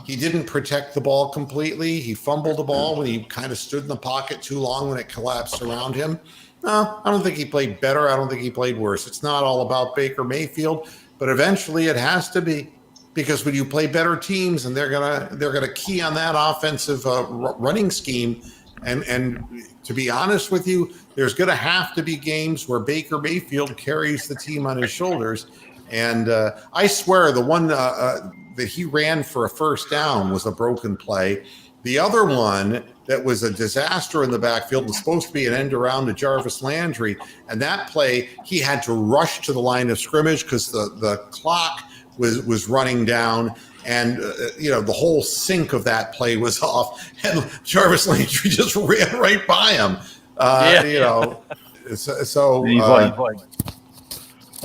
S1: he didn't protect the ball completely. He fumbled the ball when he kind of stood in the pocket too long when it collapsed around him. No, I don't think he played better. I don't think he played worse. It's not all about Baker Mayfield, but eventually it has to be. because when you play better teams and they're gonna key on that offensive running scheme, and to be honest with you, there's gonna have to be games where Baker Mayfield carries the team on his shoulders. And I swear the one that he ran for a first down was a broken play. The other one that was a disaster in the backfield was supposed to be an end around to Jarvis Landry. And that play, he had to rush to the line of scrimmage because the clock was running down. And, the whole sync of that play was off. And Jarvis Landry just ran right by him.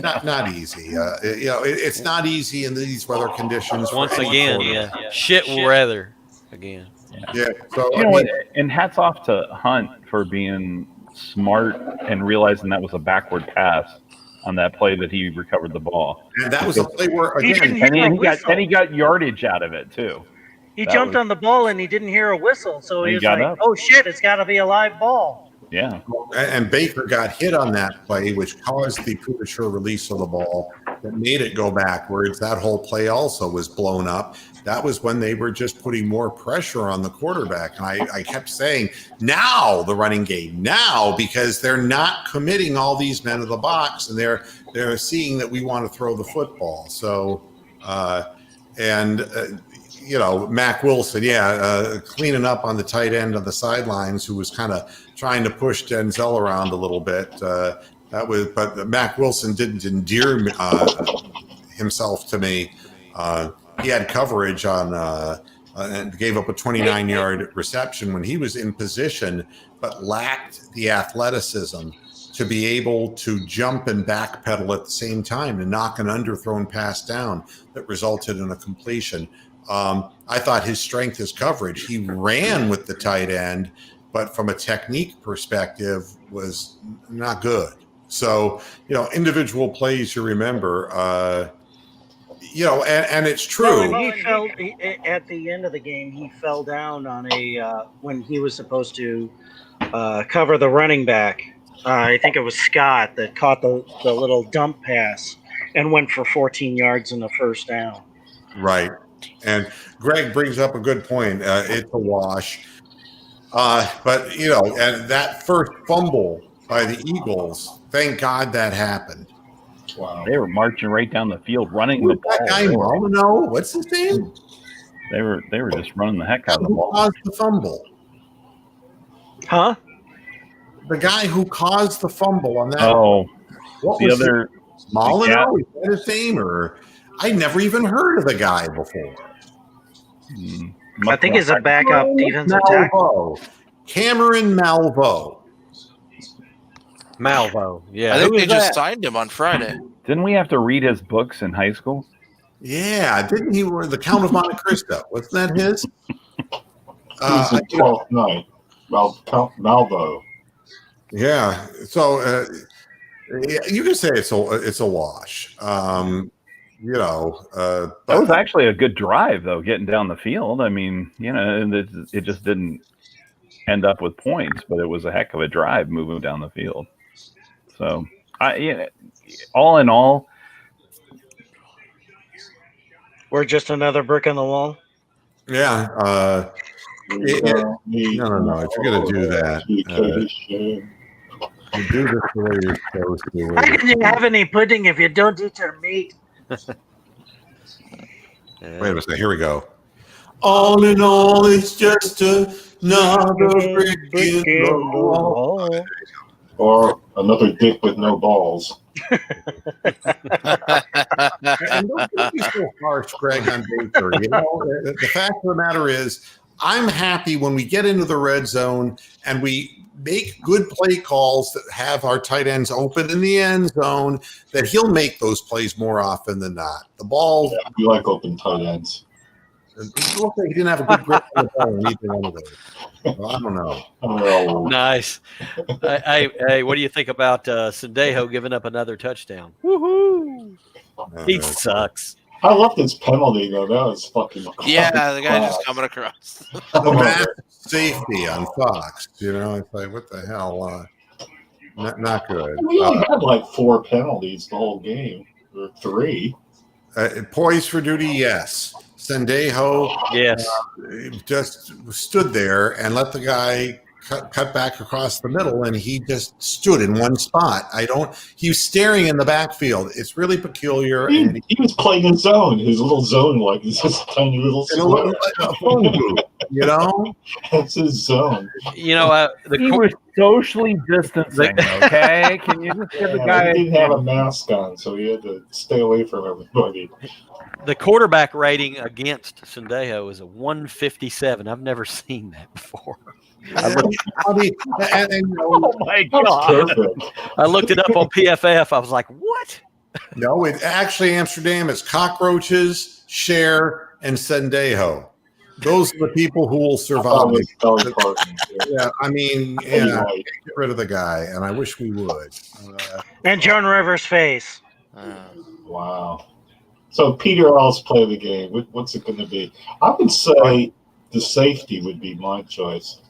S1: Not easy. It's not easy in these weather conditions.
S6: Once again, shit weather again.
S1: Yeah. So
S4: and hats off to Hunt for being smart and realizing that was a backward pass on that play that he recovered the ball.
S1: And that was a play where again,
S4: he got yardage out of it too.
S2: He jumped on the ball and he didn't hear a whistle, so he was like, up. "Oh shit, it's got to be a live ball."
S4: Yeah.
S1: And Baker got hit on that play, which caused the premature release of the ball that made it go backwards. That whole play also was blown up. That was when they were just putting more pressure on the quarterback. And I kept saying, now the running game, now, because they're not committing all these men in the box, and they're seeing that we want to throw the football. So, Mac Wilson, cleaning up on the tight end on the sidelines, who was kind of trying to push Denzel around a little bit. But Mac Wilson didn't endear himself to me. He had coverage on and gave up a 29-yard reception when he was in position, but lacked the athleticism to be able to jump and backpedal at the same time and knock an underthrown pass down that resulted in a completion. I thought his strength is coverage. He ran with the tight end, but from a technique perspective was not good. So, individual plays you remember, and it's true.
S2: Well, he fell at the end of the game. He fell down on when he was supposed to cover the running back. I think it was Scott that caught the little dump pass and went for 14 yards in the first down.
S1: Right. And Greg brings up a good point. It's a wash. But, and that first fumble by the Eagles, thank God that happened.
S4: Wow. They were marching right down the field, running the ball.
S1: That guy, Molino, what's his name?
S4: They were just running the heck out of the ball.
S1: Who caused the fumble?
S2: Huh?
S1: The guy who caused the fumble on that.
S4: Oh,
S1: what
S4: the
S1: was
S4: other
S1: Molino? Is that his name? Or I never even heard of the guy before.
S2: I think he's a backup defensive tackle.
S1: Cameron Malveaux.
S6: Malveaux, yeah.
S3: I think they just signed him on Friday.
S4: Didn't we have to read his books in high school?
S1: Yeah, didn't he? The Count of Monte Cristo, wasn't that his?
S5: He's the 12th night. Count Malveaux.
S1: Yeah, so you can say it's a wash.
S4: That was actually a good drive, though, getting down the field. I mean, it just didn't end up with points, but it was a heck of a drive moving down the field. So, all in all,
S2: we're just another brick in the wall.
S1: Yeah. No. If you're gonna do that, you do this the way you're supposed to.
S2: How can you have any pudding if you don't eat your meat?
S1: Wait a minute. Here we go. All in all, it's just another brick in the wall.
S5: Or another dick with no balls.
S1: And don't be so harsh, Greg, on Baker. The fact of the matter is, I'm happy when we get into the red zone and we make good play calls that have our tight ends open in the end zone, that he'll make those plays more often than not. The ball.
S5: Yeah, we like open tight ends.
S1: He didn't have a good grip on the ball in either one of those. Well, I don't know.
S5: Oh.
S6: Nice. Hey, what do you think about Sendejo giving up another touchdown? Woohoo! He sucks.
S5: I love this penalty, though. That was fucking
S3: Yeah, the guy just coming across.
S1: The mass safety on Fox. It's like, what the hell? Not good.
S5: We only had like 4 penalties the whole game, or 3.
S1: Poised for duty, yes. Sendejo
S6: Yes.
S1: just stood there and let the guy cut back across the middle, and he just stood in one spot. He was staring in the backfield. It's really peculiar.
S5: He was playing his zone, his little zone, like this tiny little square.
S1: A phone booth, you know?
S5: That's his zone.
S6: You know,
S4: He was socially distancing, okay? Can you just give the guy...
S5: He didn't have a mask on, so he had to stay away from everybody.
S6: the quarterback rating against Sendejo is a 157. I've never seen that before.
S4: Oh my
S5: That's
S4: God.
S5: perfect.
S6: I looked it up on PFF. I was like, what?
S1: No, it actually Amsterdam is cockroaches, Cher, and Sendejo. Those are the people who will survive.
S5: Dolly Parton.
S1: Yeah, I mean,
S5: Anyway.
S1: get rid of the guy, and I wish we would.
S2: And Joan Rivers' face.
S5: Wow. So Peter L's play of the game. What's it going to be? I would say the safety would be my choice.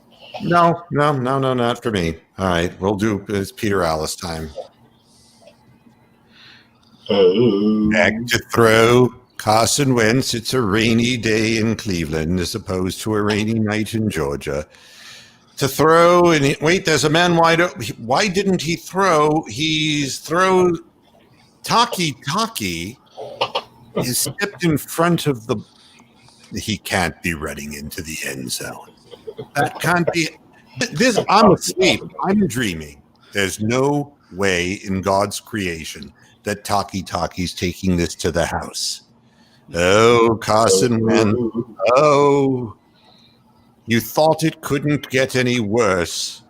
S1: No, not for me. All right, we'll do it's Peter Alice time.
S5: Oh.
S1: Back to throw. Carson Wentz. It's a rainy day in Cleveland as opposed to a rainy night in Georgia. To throw, and wait, there's a man wide open. Why didn't he throw? He's throw. Taki is stepped in front of the. He can't be running into the end zone. That can't be. This. I'm asleep. I'm dreaming. There's no way in God's creation that Taki's taking this to the house. Oh, Carson Wentz. Oh, you thought it couldn't get any worse.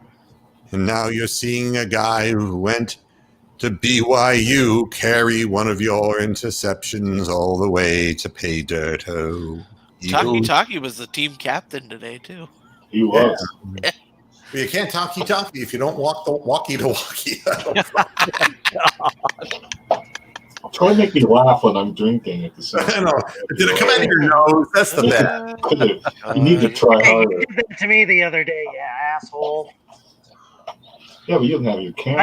S1: And now you're seeing a guy who went to BYU carry one of your interceptions all the way to pay dirt. Oh,
S3: Taki was the team captain today, too.
S5: He was.
S1: Yeah. But you can't Taki if you don't walk the walkie-to-walkie.
S5: Try to make me laugh when I'm drinking at the same
S1: I
S5: time.
S1: know. Did it come out of your nose? That's the bad.
S5: You need to try
S2: Hey,
S5: harder.
S2: you did that to me the other day, you asshole.
S5: Yeah, but you didn't have your camera.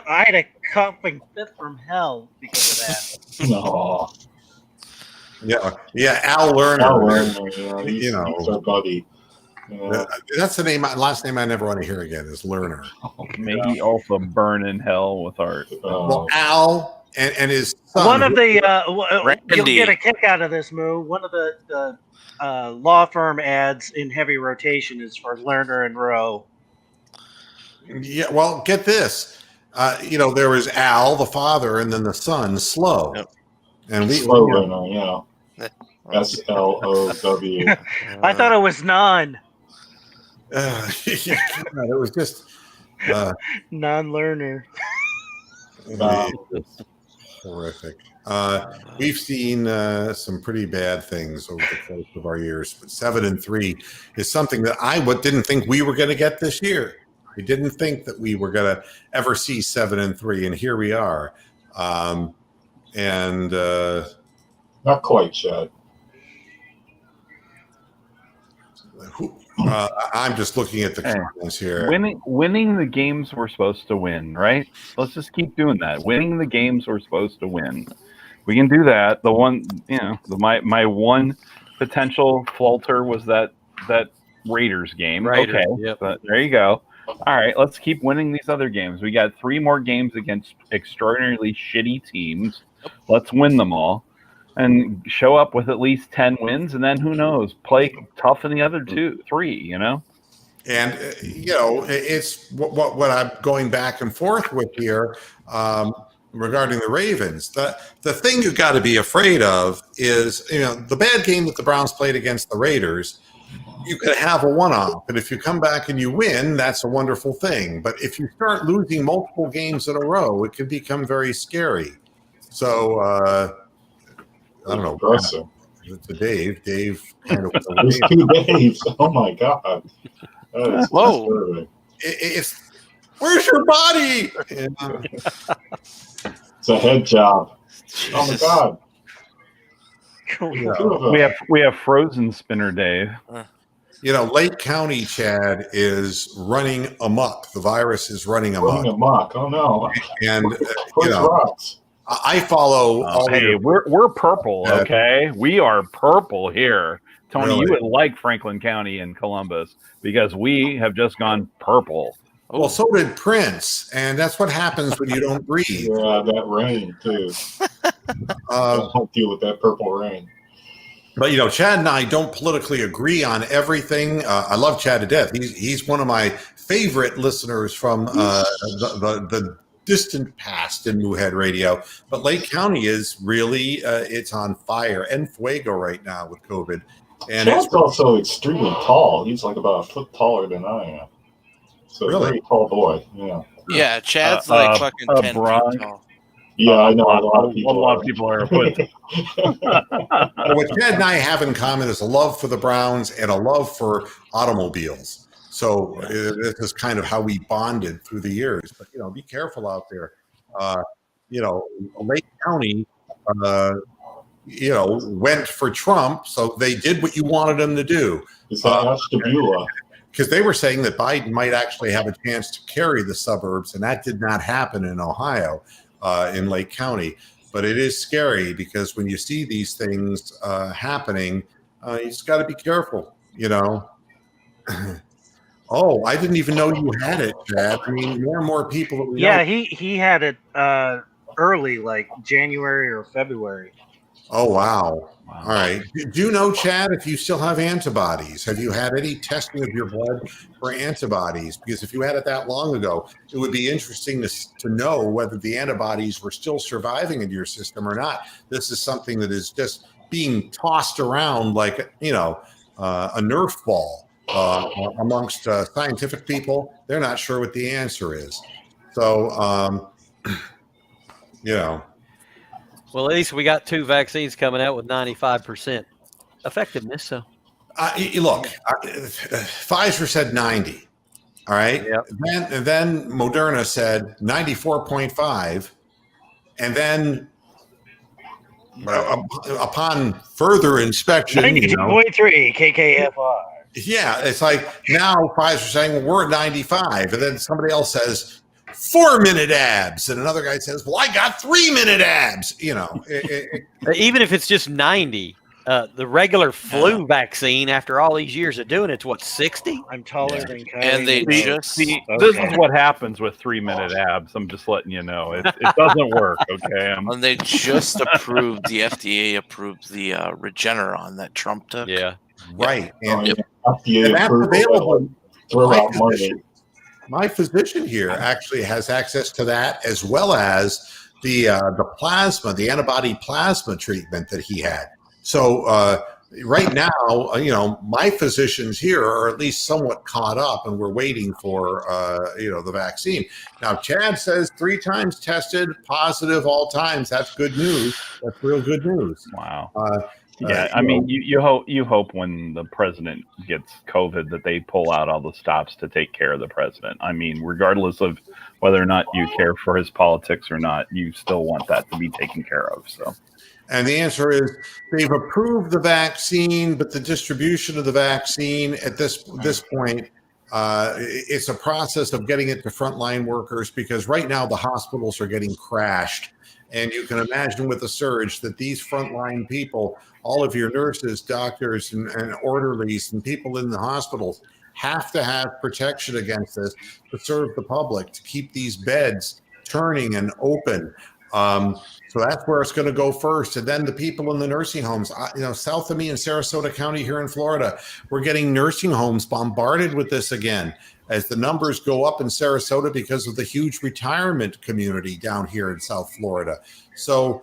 S2: I had a coughing fit from hell because of that.
S5: No.
S1: Yeah. Al Lerner.
S5: Al Lerner, he's our buddy. Yeah.
S1: That's the name. Last name I never want to hear again is Lerner.
S4: May he also burn in hell with art.
S1: Well, Al and his son.
S2: One of the you'll
S3: Randy.
S2: get a kick out of this move. One of the law firm ads in heavy rotation is for Lerner and Rowe.
S1: Yeah. Well, get this. There was Al, the father, and then the son, Slow.
S3: Yep.
S1: And we
S5: Slow Lerner, yeah. SLOW.
S2: I thought it was none.
S1: it was just
S2: Non-learner.
S1: horrific. We've seen some pretty bad things over the course of our years, but 7-3 is something that I didn't think we were going to get this year. We didn't think that we were going to ever see 7-3, and here we are.
S5: Not quite, Chad.
S1: I'm just looking at the comments here.
S4: Winning the games we're supposed to win, right? Let's just keep doing that. Winning the games we're supposed to win. We can do that. The one, my one potential falter was that Raiders game.
S6: Raiders,
S4: okay,
S6: yep.
S4: But there you go. All right, let's keep winning these other games. We got 3 more games against extraordinarily shitty teams. Let's win them all and show up with at least 10 wins, and then who knows, play tough in the other 3, And
S1: it's what I'm going back and forth with here regarding the Ravens. The thing you've got to be afraid of is the bad game that the Browns played against the Raiders. You could have a one-off, but if you come back and you win, that's a wonderful thing. But if you start losing multiple games in a row, it can become very scary. So I don't know.
S5: Impressive.
S1: To Dave kind of.
S5: There's 2 Daves. Oh my God.
S3: Whoa.
S5: Disturbing.
S1: It's where's your body?
S5: It's a head job. Oh my God.
S4: we have Frozen Spinner Dave.
S1: Lake County, Chad, is running amok. The virus is running amok.
S5: Running amok. Oh no.
S1: And
S5: Where's Rocks?
S1: I follow all
S4: hey, we're purple, okay? We are purple here. Tony,
S1: Really?
S4: you would like Franklin County and Columbus because we have just gone purple.
S1: Well, so did Prince, and that's what happens when you don't breathe.
S5: Yeah, that rain too. Don't deal with that purple rain.
S1: But Chad and I don't politically agree on everything. I love Chad to death. He's one of my favorite listeners from the distant past in Moohead Radio. But Lake County is really it's on fire and fuego right now with COVID. And
S5: Chad's also extremely tall. He's like about a foot taller than I am. So
S1: Really?
S5: very tall boy. Yeah.
S3: Yeah, Chad's like fucking 10 feet tall.
S5: Yeah, I know
S4: a lot of people are. But
S1: what Chad and I have in common is a love for the Browns and a love for automobiles. So this is kind of how we bonded through the years. But be careful out there. Lake County, went for Trump, so they did what you wanted them to do.
S5: Is that Ashtabula?
S1: Because they were saying that Biden might actually have a chance to carry the suburbs, and that did not happen in Ohio, in Lake County. But it is scary because when you see these things happening, you just got to be careful, Oh, I didn't even know you had it, Chad. I mean, more and more people that we know.
S2: he had it early, like January or February.
S1: Oh, wow. All right. Do you know, Chad, if you still have antibodies? Have you had any testing of your blood for antibodies? Because if you had it that long ago, it would be interesting to know whether the antibodies were still surviving in your system or not. This is something that is just being tossed around like, a Nerf ball amongst scientific people. They're not sure what the answer is. So,
S6: Well, at least we got 2 vaccines coming out with 95% effectiveness. So,
S1: look, Pfizer said 90. All right.
S6: Yep.
S1: Then Moderna said 94.5, and then upon further inspection,
S2: 92.3 KKFR.
S1: Yeah, it's like now Pfizer saying, well, we're at 95, and then somebody else says 4-minute abs, and another guy says, well, I got 3-minute abs.
S6: even if it's just 90, the regular flu vaccine, after all these years of doing it's what, 60?
S2: I'm taller than Cody.
S3: And they
S4: this is what happens with 3-minute abs. I'm just letting you know. It doesn't work, okay?
S3: And they just approved, the FDA approved the Regeneron that Trump took.
S6: Yeah.
S1: Right. And
S5: FDA
S1: that's available.
S5: Throw out money.
S1: My physician here actually has access to that, as well as the plasma, the antibody plasma treatment that he had. So right now, my physicians here are at least somewhat caught up, and we're waiting for the vaccine. Now, Chad says 3 times tested, positive all times. That's good news. That's real good news.
S4: Wow. I mean, you hope when the president gets COVID that they pull out all the stops to take care of the president. I mean, regardless of whether or not you care for his politics or not, you still want that to be taken care of. So,
S1: and the answer is they've approved the vaccine, but the distribution of the vaccine at this point, it's a process of getting it to frontline workers, because right now the hospitals are getting crashed. And you can imagine with the surge that these frontline people, all of your nurses, doctors, and orderlies and people in the hospitals have to have protection against this to serve the public, to keep these beds turning and open. So that's where it's going to go first. And then the people in the nursing homes, south of me in Sarasota County here in Florida, we're getting nursing homes bombarded with this again, as the numbers go up in Sarasota because of the huge retirement community down here in South Florida. So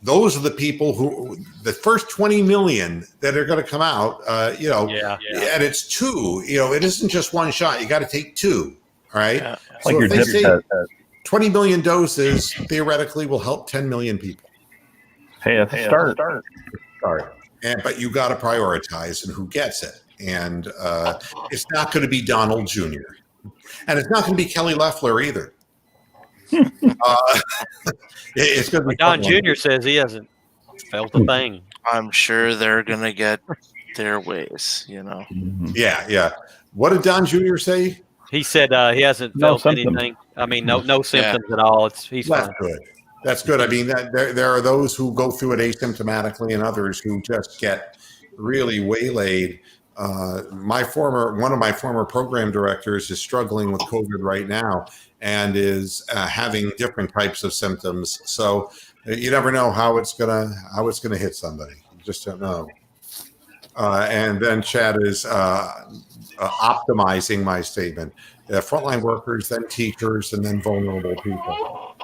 S1: those are the people who, the first 20 million that are going to come out, and it's 2, it isn't just one shot. You got to take 2, all right? Yeah. So
S4: like
S1: if they say
S4: your
S1: 20 million doses theoretically will help 10 million people.
S4: Hey, that's a start.
S1: But you got to prioritize and who gets it. And it's not going to be Donald Jr. And it's not going to be Kelly Loeffler either. It's going to be
S6: Don Jr. says he hasn't felt a thing.
S3: I'm sure they're going to get their ways,
S1: Yeah. What did Don Jr. say?
S6: He said he hasn't felt anything. I mean, no symptoms at all. He's
S1: That's
S6: fine.
S1: good. That's good. I mean, there are those who go through it asymptomatically, and others who just get really waylaid. One of my former program directors is struggling with COVID right now and is having different types of symptoms. So you never know how it's gonna hit somebody. You just don't know. And then Chad is optimizing my statement. Frontline workers, then teachers, and then vulnerable people.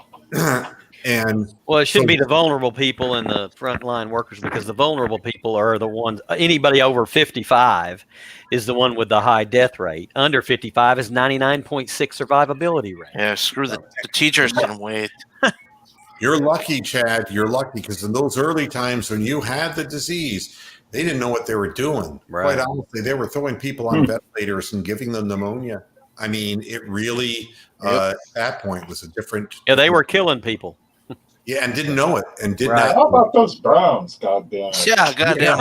S1: And
S6: well, it should be the vulnerable people and the frontline workers, because the vulnerable people are the ones. Anybody over 55 is the one with the high death rate. Under 55 is 99.6 survivability rate.
S3: Yeah, screw the teachers can wait.
S1: You're lucky, Chad. You're lucky, because in those early times when you had the disease, they didn't know what they were doing.
S6: Right.
S1: Quite honestly, they were throwing people on ventilators and giving them pneumonia. I mean, it really, at that point, was a different.
S6: Yeah, they were killing people.
S1: Yeah, and didn't know it, and did
S6: Right.
S1: not.
S5: How about those Browns? Goddamn it.
S3: Yeah, goddamn.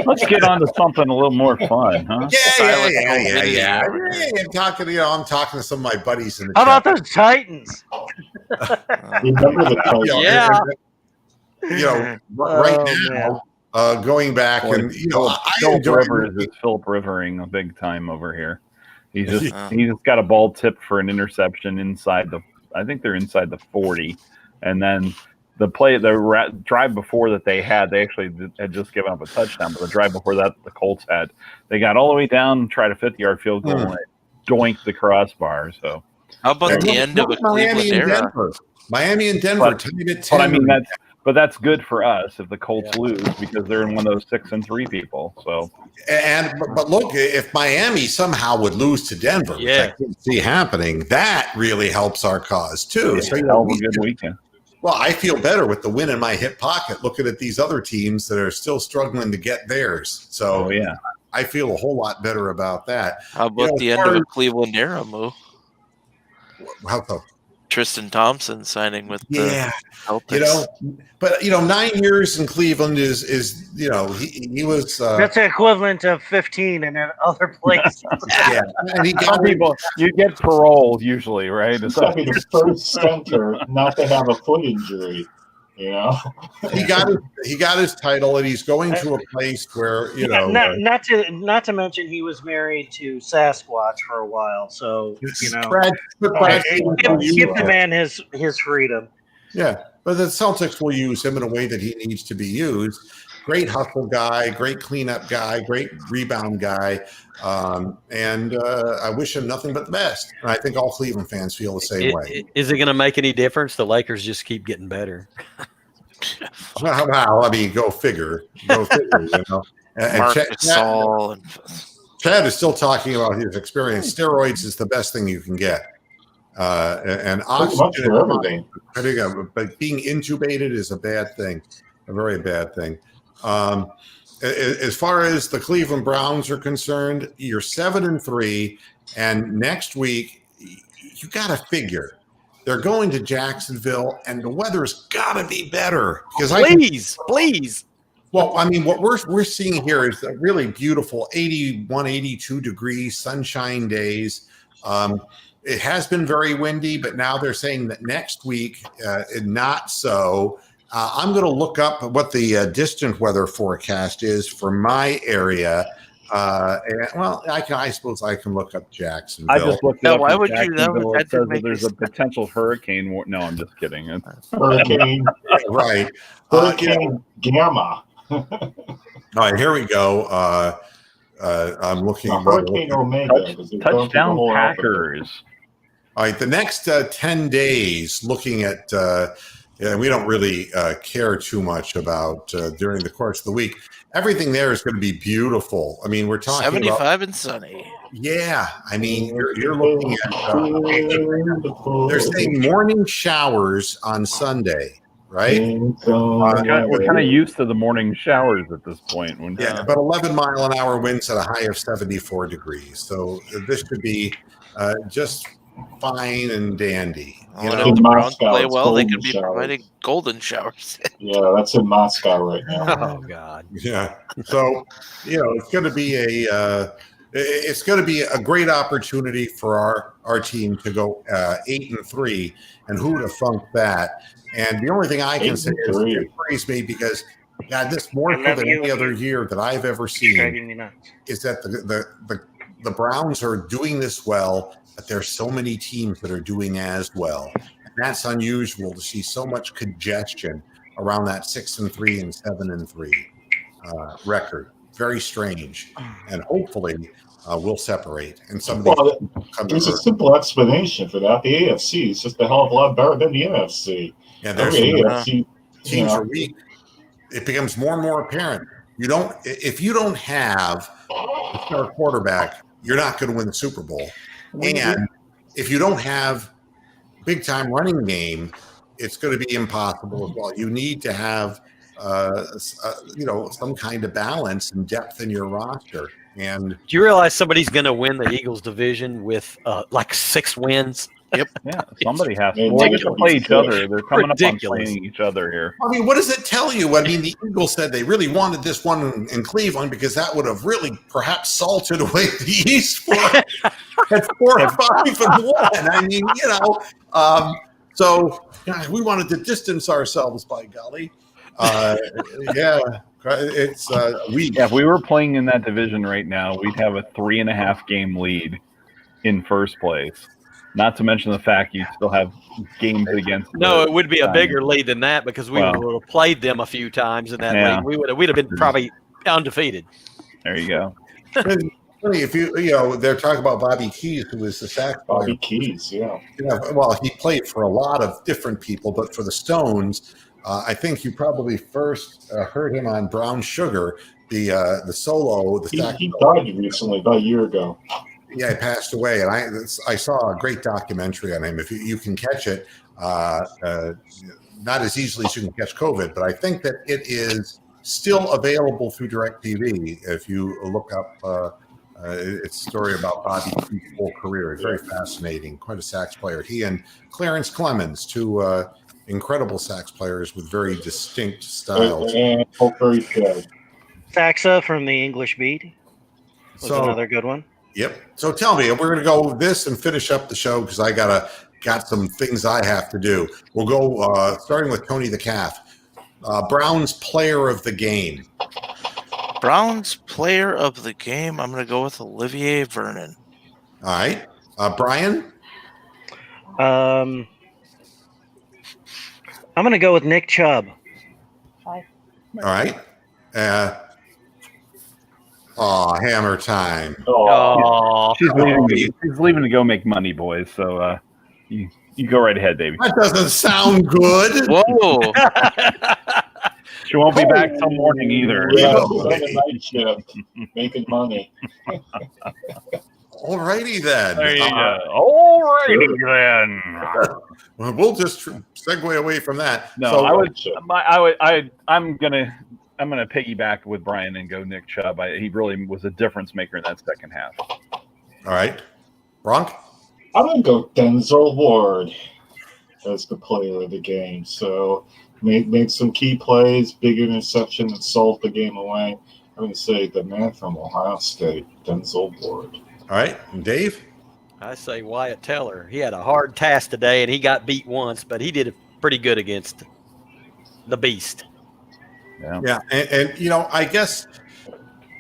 S4: Let's get on to something a little more fun, huh?
S1: Yeah. I'm talking to some of my buddies in the
S2: How
S1: chat.
S2: about those Titans?
S5: Remember the Titans?
S6: Yeah.
S1: Right now, going back and
S4: Philip Rivers is Philip Rivering a big time over here. He's just got a ball tipped for an interception inside I think they're inside the 40, and then the drive before that they actually had just given up a touchdown, but the drive before that the Colts they got all the way down, tried a 50-yard field goal, and it doinked the crossbar. So
S3: how about the end of a Cleveland era?
S1: Miami and Denver tied at 10.
S4: But I mean that's good for us if the Colts lose, because they're in one of those 6-3 people. So
S1: but look, if Miami somehow would lose to Denver, which I can't see happening, that really helps our cause too. So
S4: hell of a good weekend.
S1: Well, I feel better with the win in my hip pocket looking at these other teams that are still struggling to get theirs. So I feel a whole lot better about that.
S3: How about the end of a Cleveland era, Moo?
S1: How so?
S3: Tristan Thompson signing with the
S1: Celtics. But 9 years in Cleveland is he was
S2: That's the equivalent of 15 in other places.
S1: And he got
S4: people. You get parole usually, right?
S5: He's got to be the first center not to have a foot injury.
S1: he got his title, and he's going to a place where
S2: not to mention he was married to Sasquatch for a while, so give the man his freedom.
S1: Yeah, but the Celtics will use him in a way that he needs to be used. Great hustle guy, great cleanup guy, great rebound guy, and I wish him nothing but the best. And I think all Cleveland fans feel the same way.
S6: Is it going to make any difference? The Lakers just keep getting better.
S1: Well, I mean, go figure. And Chad is still talking about his experience. Steroids is the best thing you can get. And oxygen, but being intubated is a bad thing, a very bad thing. As far as the Cleveland Browns are concerned, you're 7-3, and next week you got to figure they're going to Jacksonville, and the weather's got to be better. Because
S6: please.
S1: Well, I mean, what we're seeing here is a really beautiful 81, 82 degrees sunshine days. It has been very windy, but now they're saying that next week, not so. I'm going to look up what the distant weather forecast is for my area. I suppose I can look up Jacksonville.
S4: I just looked up.
S3: Why would you?
S4: It says that there's a potential hurricane. No, I'm just kidding.
S5: Hurricane,
S1: right?
S5: Hurricane Gamma.
S1: All right, here we go. I'm looking.
S5: Hurricane Omega.
S4: Touchdown Packers.
S1: All right, the next 10 days, looking at, we don't really care too much about during the course of the week. Everything there is going to be beautiful. I mean, we're talking
S3: 75
S1: about,
S3: and sunny.
S1: Yeah, I mean, you're looking at. They're saying morning showers on Sunday, right?
S4: We're kind of used to the morning showers at this point.
S1: But 11-mile-an-hour winds at a high of 74 degrees. So this should be just fine and dandy.
S3: If the Browns play well, they could be providing golden showers.
S5: Yeah, that's in Moscow right now.
S6: Oh God.
S1: Yeah. So it's going to be it's going to be a great opportunity for our team to go 8-3, and who would have thunk that? And the only thing I can say is it worries me because, God, this more so than any other year that I've ever seen is that the Browns are doing this well, but there's so many teams that are doing as well. And that's unusual to see so much congestion around that 6-3 and 7-3 record. Very strange. And hopefully we'll separate. And some of these
S5: there's a simple explanation for that. The AFC is just a hell of a lot better than the NFC.
S1: Yeah, there's AFC teams are weak. It becomes more and more apparent. If you don't have a star quarterback, you're not going to win the Super Bowl. And if you don't have big time running game, it's going to be impossible as well. You need to have some kind of balance and depth in your roster. And
S6: do you realize somebody's going to win the Eagles division with like 6 wins?
S3: Yep.
S4: Yeah, somebody has to. They have to play each other. They're coming up on playing each other here.
S1: I mean, what does it tell you? I mean, the Eagles said they really wanted this one in Cleveland because that would have really perhaps salted away the East at 4-5-1. I mean, so we wanted to distance ourselves, by golly. It's weak.
S4: Yeah, if we were playing in that division right now, we'd have a 3.5 game lead in first place. Not to mention the fact you still have games against.
S6: No, it would be a bigger lead than that because we would have played them a few times in that league. We'd have been probably undefeated.
S4: There you go.
S1: If they're talking about Bobby Keys, who is the sax player.
S5: Bobby Keys, yeah.
S1: Well, he played for a lot of different people, but for the Stones, I think you probably first heard him on Brown Sugar, the solo.
S5: He died recently, about a year ago.
S1: Yeah, he passed away, and I saw a great documentary on him. If you can catch it, not as easily as you can catch COVID, but I think that it is still available through DirecTV. If you look up, it's a story about Bobby Keith's whole career. It's very fascinating. Quite a sax player. He and Clarence Clemens, two incredible sax players with very distinct styles.
S2: Saxa from the English Beat was another good one.
S1: Yep. So tell me, we're going to go this and finish up the show because I got some things I have to do. We'll go starting with Tony the Calf. Browns player of the game.
S3: Browns player of the game. I'm going to go with Olivier Vernon.
S1: All right. Brian?
S2: I'm going to go with Nick Chubb.
S1: All right. Hammer time.
S4: She's leaving to go make money, boys. So you go right ahead, Davey.
S1: That doesn't sound good.
S3: Whoa.
S4: She won't be back till morning either.
S5: Night shift, making money.
S1: All righty then.
S4: There you go. All righty then.
S1: We'll just segue away from that.
S4: No, I'm gonna piggyback with Brian and go Nick Chubb. He really was a difference maker in that second half.
S1: All right, Bronk.
S5: I'm gonna go Denzel Ward as the player of the game. So made some key plays, big interception that solved the game away. I'm gonna say the man from Ohio State, Denzel Ward.
S1: All right, and Dave.
S6: I say Wyatt Teller. He had a hard task today, and he got beat once, but he did pretty good against the Beast.
S1: Yeah, and I guess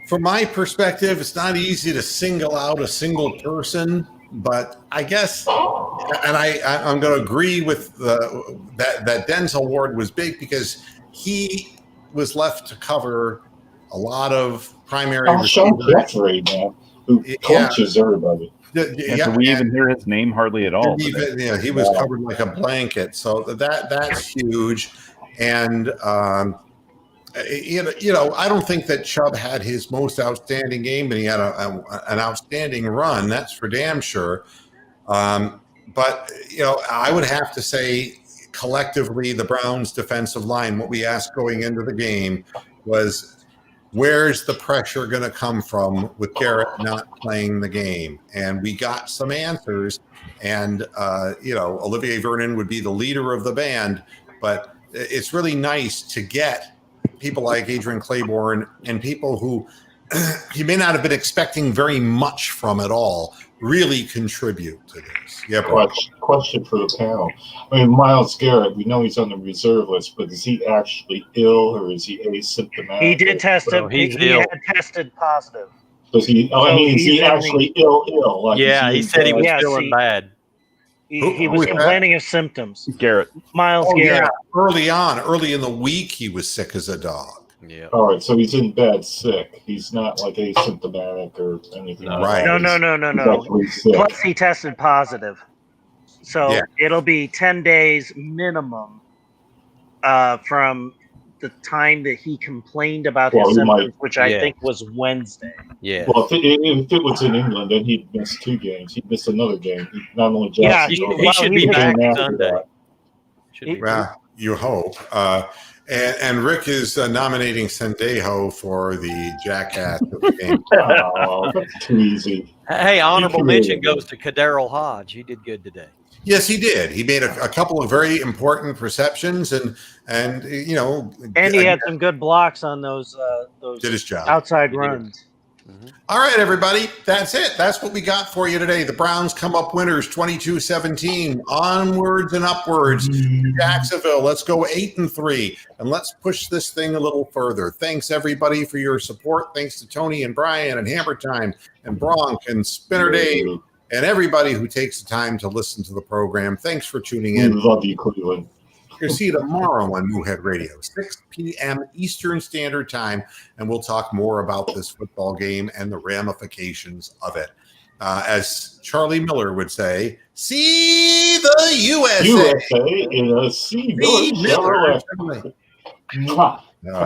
S1: from my perspective, it's not easy to single out a single person, but I guess, and I'm going to agree with that Denzel Ward was big because he was left to cover a lot of primary.
S5: Sean Jeffrey, man, who coaches everybody.
S4: Do we even hear his name hardly at all?
S1: He was covered like a blanket, so that's huge, and. I don't think that Chubb had his most outstanding game, but he had an outstanding run. That's for damn sure. But I would have to say collectively the Browns defensive line, what we asked going into the game was, where's the pressure going to come from with Garrett not playing the game? And we got some answers. And, Olivier Vernon would be the leader of the band, but it's really nice to get people like Adrian Claiborne and people who he may not have been expecting very much from it all, really contribute to this. Yeah,
S5: question for the panel. I mean, Myles Garrett, we know he's on the reserve list, but is he actually ill or is he asymptomatic?
S2: He did test it. He
S6: ill.
S2: had tested positive.
S5: Does he?
S2: So
S5: I mean, is he
S2: he's in
S5: actually ill? Like,
S6: Yeah, he said he was
S2: Yes,
S6: feeling bad.
S2: He was complaining of symptoms.
S4: Garrett.
S2: Miles Garrett.
S1: Yeah, early in the week, he was sick as a dog.
S6: Yeah.
S5: All right, so he's in bed sick. He's not like asymptomatic or anything.
S6: No.
S5: Like
S1: Right.
S5: that.
S2: No.
S5: He's sick.
S2: Plus, he tested positive. So it'll be 10 days minimum from the time that he complained about his symptoms, which I think was Wednesday.
S6: Yeah.
S5: Well, if it was in England, then he'd miss 2 games. He'd miss another game. Not only Jacksonville,
S6: he should be back Sunday.
S1: Well, you hope. And Rick is nominating Sendejo for the jackass of the game.
S5: Oh, that's too easy.
S6: Hey, honorable mention goes to Kadarrell Hodge. He did good today.
S1: Yes, he did. He made a couple of very important receptions, and you know,
S2: and he had some good blocks on those
S1: did his job.
S2: outside runs.
S6: Mm-hmm.
S1: All right, everybody. That's it. That's what we got for you today. The Browns come up winners 22-17. Onwards and upwards to Jacksonville. Let's go 8-3, and let's push this thing a little further. Thanks, everybody, for your support. Thanks to Tony and Brian and Hammer Time and Bronk and Spinner Dave and everybody who takes the time to listen to the program. Thanks for tuning in.
S5: We love you, Cleveland.
S1: You'll see you tomorrow on Moohead Radio, 6 p.m. Eastern Standard Time, and we'll talk more about this football game and the ramifications of it. As Charlie Miller would say, see the USA.
S5: USA in a C. Miller.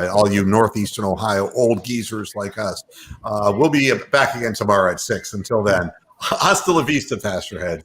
S1: All you Northeastern Ohio old geezers like us. We'll be back again tomorrow at 6. Until then, hasta la vista, Pastor Head.